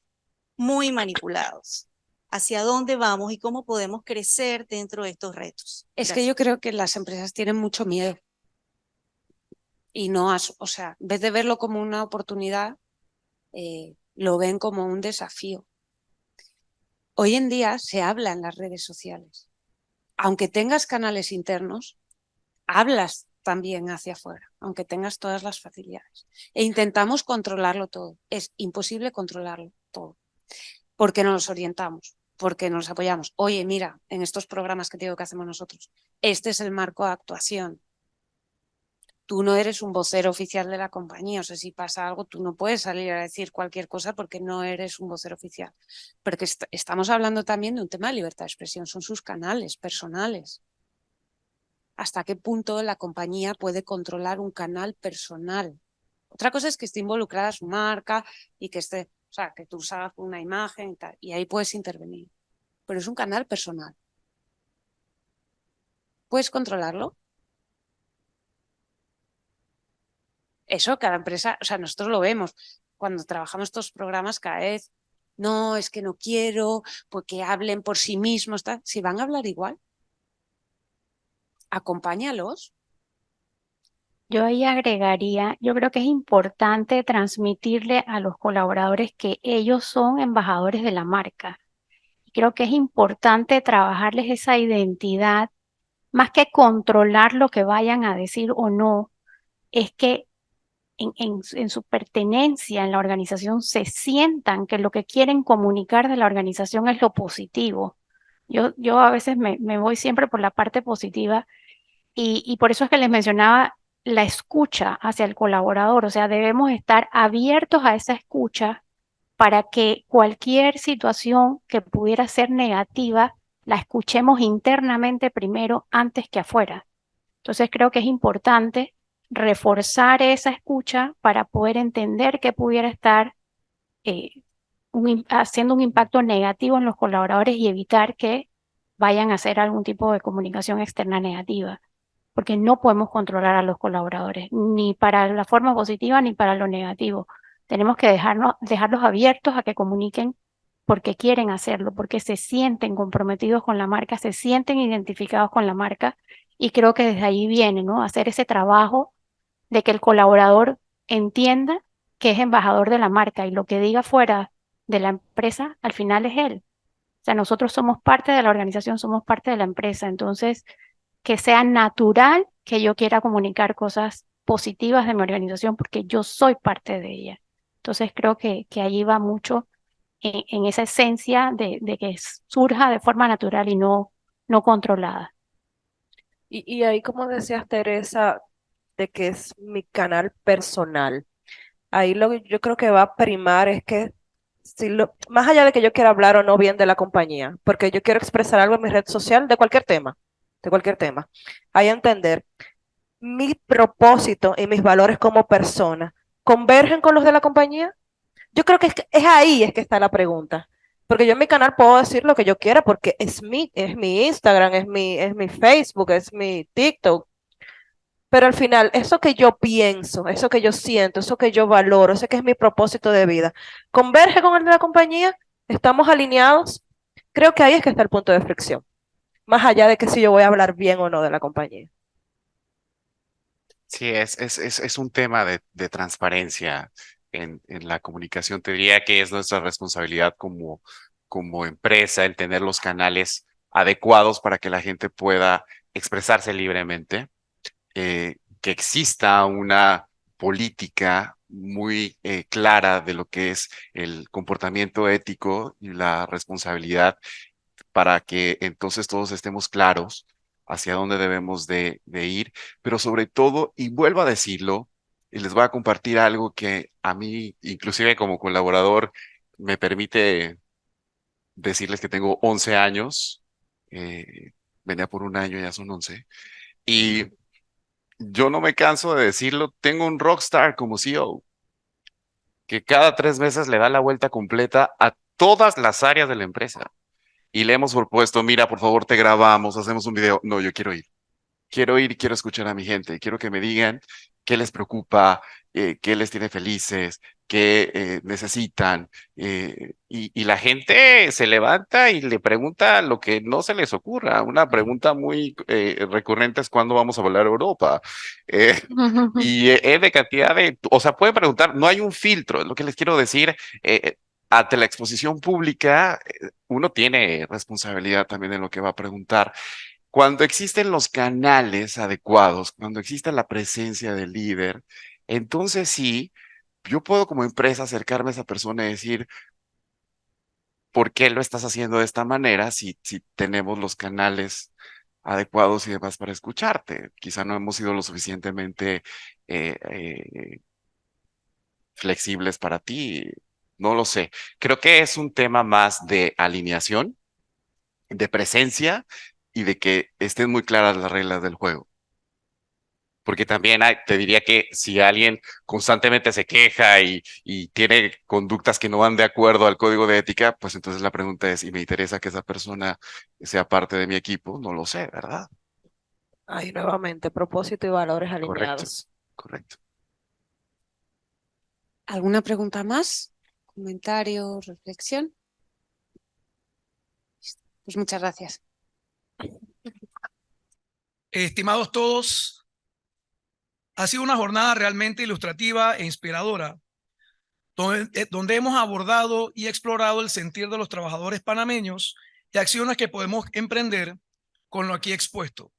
Speaker 9: muy manipulados. ¿Hacia dónde vamos y cómo podemos crecer dentro de estos retos?
Speaker 3: Es que yo creo que las empresas tienen mucho miedo y no, o sea, en vez de verlo como una oportunidad, lo ven como un desafío. Hoy en día se habla en las redes sociales. Aunque tengas canales internos, hablas también hacia afuera, aunque tengas todas las facilidades. E intentamos controlarlo todo. Es imposible controlarlo todo, porque no nos orientamos, porque nos apoyamos. Oye, mira, en estos programas que te digo que hacemos nosotros, este es el marco de actuación. Tú no eres un vocero oficial de la compañía, o sea, si pasa algo, tú no puedes salir a decir cualquier cosa porque no eres un vocero oficial. Porque estamos hablando también de un tema de libertad de expresión, son sus canales personales. ¿Hasta qué punto la compañía puede controlar un canal personal? Otra cosa es que esté involucrada su marca y que esté, o sea, que tú salgas con una imagen y tal, y ahí puedes intervenir. Pero es un canal personal. ¿Puedes controlarlo? Eso cada empresa, o sea, nosotros lo vemos. Cuando trabajamos estos programas cada vez, no, es que no quiero, porque hablen por sí mismos, tal. Si van a hablar igual, acompáñalos.
Speaker 5: Yo ahí agregaría, yo creo que es importante transmitirle a los colaboradores que ellos son embajadores de la marca. Creo que es importante trabajarles esa identidad, más que controlar lo que vayan a decir o no, es que en su pertenencia en la organización se sientan que lo que quieren comunicar de la organización es lo positivo. Yo a veces me voy siempre por la parte positiva y por eso es que les mencionaba la escucha hacia el colaborador, o sea, debemos estar abiertos a esa escucha para que cualquier situación que pudiera ser negativa la escuchemos internamente primero antes que afuera. Entonces creo que es importante reforzar esa escucha para poder entender que pudiera estar eh, haciendo un impacto negativo en los colaboradores y evitar que vayan a hacer algún tipo de comunicación externa negativa, porque no podemos controlar a los colaboradores, ni para la forma positiva ni para lo negativo. Tenemos que dejarlos abiertos a que comuniquen porque quieren hacerlo, porque se sienten comprometidos con la marca, se sienten identificados con la marca y creo que desde ahí viene, ¿no? Hacer ese trabajo de que el colaborador entienda que es embajador de la marca y lo que diga fuera de la empresa al final es él. O sea, nosotros somos parte de la organización, somos parte de la empresa, entonces que sea natural que yo quiera comunicar cosas positivas de mi organización porque yo soy parte de ella. Entonces creo que allí va mucho en esa esencia de que surja de forma natural y no controlada.
Speaker 6: Y ahí, como decías, Teresa, de que es mi canal personal. Ahí lo que yo creo que va a primar es que, más allá de que yo quiera hablar o no bien de la compañía, porque yo quiero expresar algo en mi red social de cualquier tema, hay que entender mi propósito y mis valores como persona convergen con los de la compañía. Yo creo que es ahí es que está la pregunta. Porque yo en mi canal puedo decir lo que yo quiera porque es mi Instagram, es mi Facebook, es mi TikTok. Pero al final, eso que yo pienso, eso que yo siento, eso que yo valoro, ese que es mi propósito de vida, converge con el de la compañía, estamos alineados. Creo que ahí es que está el punto de fricción, más allá de que si yo voy a hablar bien o no de la compañía.
Speaker 4: Sí, es un tema de transparencia en la comunicación. Te diría que es nuestra responsabilidad como empresa el tener los canales adecuados para que la gente pueda expresarse libremente, que exista una política muy clara de lo que es el comportamiento ético y la responsabilidad para que entonces todos estemos claros hacia dónde debemos de ir, pero sobre todo, y vuelvo a decirlo, y les voy a compartir algo que a mí, inclusive como colaborador, me permite decirles que tengo 11 años, venía por un año, ya son 11, y yo no me canso de decirlo, tengo un rockstar como CEO que cada 3 meses le da la vuelta completa a todas las áreas de la empresa. Y le hemos propuesto, mira, por favor, te grabamos, hacemos un video. No, yo quiero ir. Quiero ir y quiero escuchar a mi gente. Quiero que me digan qué les preocupa, qué les tiene felices, qué necesitan. Y la gente se levanta y le pregunta lo que no se les ocurra. Una pregunta muy recurrente es cuándo vamos a volar a Europa. Y es de cantidad de, o sea, pueden preguntar, no hay un filtro, es lo que les quiero decir. Ante la exposición pública, uno tiene responsabilidad también en lo que va a preguntar. Cuando existen los canales adecuados, cuando existe la presencia del líder, entonces sí, yo puedo como empresa acercarme a esa persona y decir, ¿por qué lo estás haciendo de esta manera si tenemos los canales adecuados y demás para escucharte? Quizá no hemos sido lo suficientemente flexibles para ti, no lo sé. Creo que es un tema más de alineación, de presencia y de que estén muy claras las reglas del juego. Porque también te diría que si alguien constantemente se queja y tiene conductas que no van de acuerdo al código de ética, pues entonces la pregunta es, ¿y me interesa que esa persona sea parte de mi equipo? No lo sé, ¿verdad?
Speaker 6: Ahí nuevamente, propósito y valores
Speaker 4: Correcto,
Speaker 6: alineados.
Speaker 4: correcto.
Speaker 3: ¿Alguna pregunta más? ¿Comentario, reflexión? Pues muchas gracias.
Speaker 10: Estimados todos, ha sido una jornada realmente ilustrativa e inspiradora, donde hemos abordado y explorado el sentir de los trabajadores panameños y acciones que podemos emprender con lo aquí expuesto.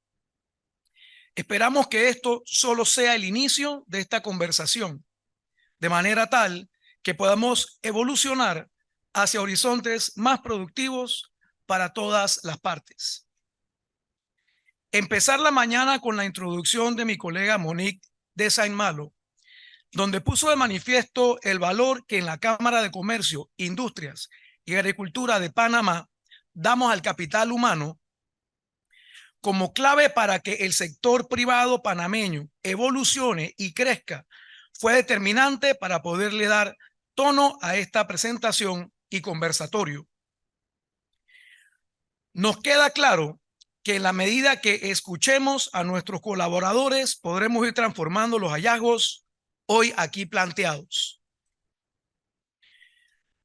Speaker 10: Esperamos que esto solo sea el inicio de esta conversación, de manera tal que podamos evolucionar hacia horizontes más productivos para todas las partes. Empezar la mañana con la introducción de mi colega Monique de Saint-Malo, donde puso de manifiesto el valor que en la Cámara de Comercio, Industrias y Agricultura de Panamá damos al capital humano como clave para que el sector privado panameño evolucione y crezca, fue determinante para poderle dar tono a esta presentación y conversatorio. Nos queda claro que en la medida que escuchemos a nuestros colaboradores, podremos ir transformando los hallazgos hoy aquí planteados.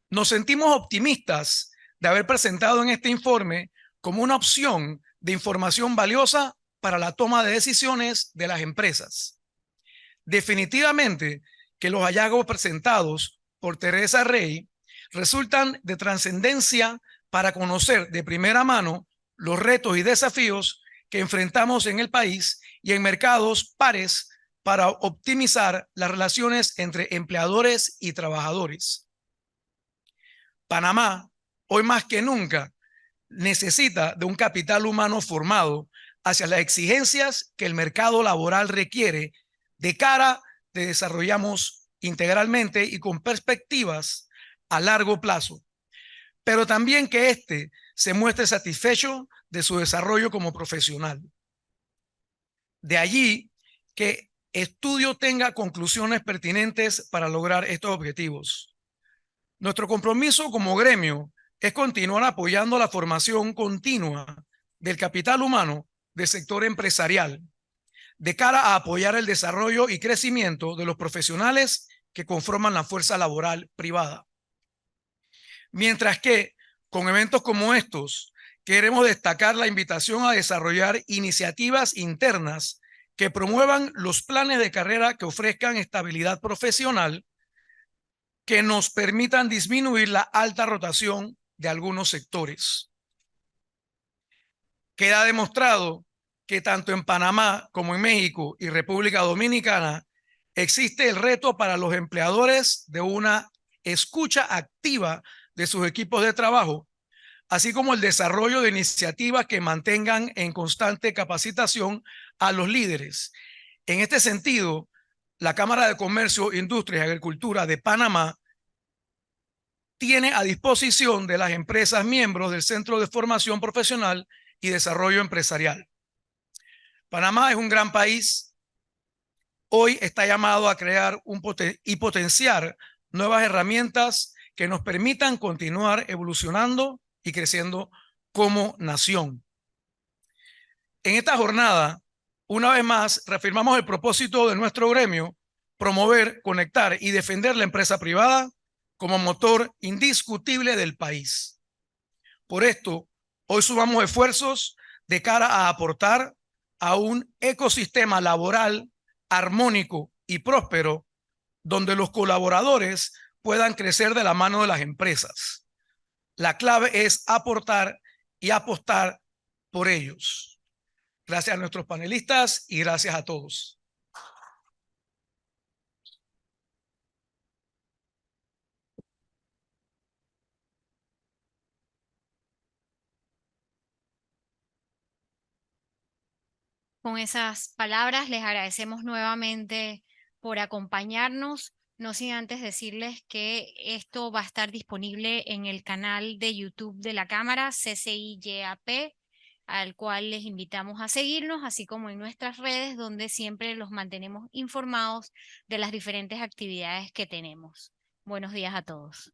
Speaker 10: Nos sentimos optimistas de haber presentado en este informe como una opción de información valiosa para la toma de decisiones de las empresas. Definitivamente que los hallazgos presentados por Teresa Rey resultan de trascendencia para conocer de primera mano los retos y desafíos que enfrentamos en el país y en mercados pares para optimizar las relaciones entre empleadores y trabajadores. Panamá, hoy más que nunca, necesita de un capital humano formado hacia las exigencias que el mercado laboral requiere de cara de desarrollamos integralmente y con perspectivas a largo plazo, pero también que éste se muestre satisfecho de su desarrollo como profesional. De allí que estudio tenga conclusiones pertinentes para lograr estos objetivos. Nuestro compromiso como gremio es continuar apoyando la formación continua del capital humano del sector empresarial, de cara a apoyar el desarrollo y crecimiento de los profesionales que conforman la fuerza laboral privada. Mientras que, con eventos como estos, queremos destacar la invitación a desarrollar iniciativas internas que promuevan los planes de carrera que ofrezcan estabilidad profesional, que nos permitan disminuir la alta rotación de algunos sectores. Queda demostrado que tanto en Panamá como en México y República Dominicana existe el reto para los empleadores de una escucha activa de sus equipos de trabajo, así como el desarrollo de iniciativas que mantengan en constante capacitación a los líderes. En este sentido, la Cámara de Comercio, Industria y Agricultura de Panamá tiene a disposición de las empresas miembros del Centro de Formación Profesional y Desarrollo Empresarial. Panamá es un gran país hoy está llamado a crear y potenciar nuevas herramientas que nos permitan continuar evolucionando y creciendo como nación. En esta jornada, una vez más, reafirmamos el propósito de nuestro gremio: promover, conectar y defender la empresa privada como motor indiscutible del país. Por esto, hoy sumamos esfuerzos de cara a aportar a un ecosistema laboral armónico y próspero, donde los colaboradores puedan crecer de la mano de las empresas. La clave es aportar y apostar por ellos. Gracias a nuestros panelistas y gracias a todos.
Speaker 1: Con esas palabras les agradecemos nuevamente por acompañarnos, no sin antes decirles que esto va a estar disponible en el canal de YouTube de la Cámara, CCIYAP, al cual les invitamos a seguirnos, así como en nuestras redes, donde siempre los mantenemos informados de las diferentes actividades que tenemos. Buenos días a todos.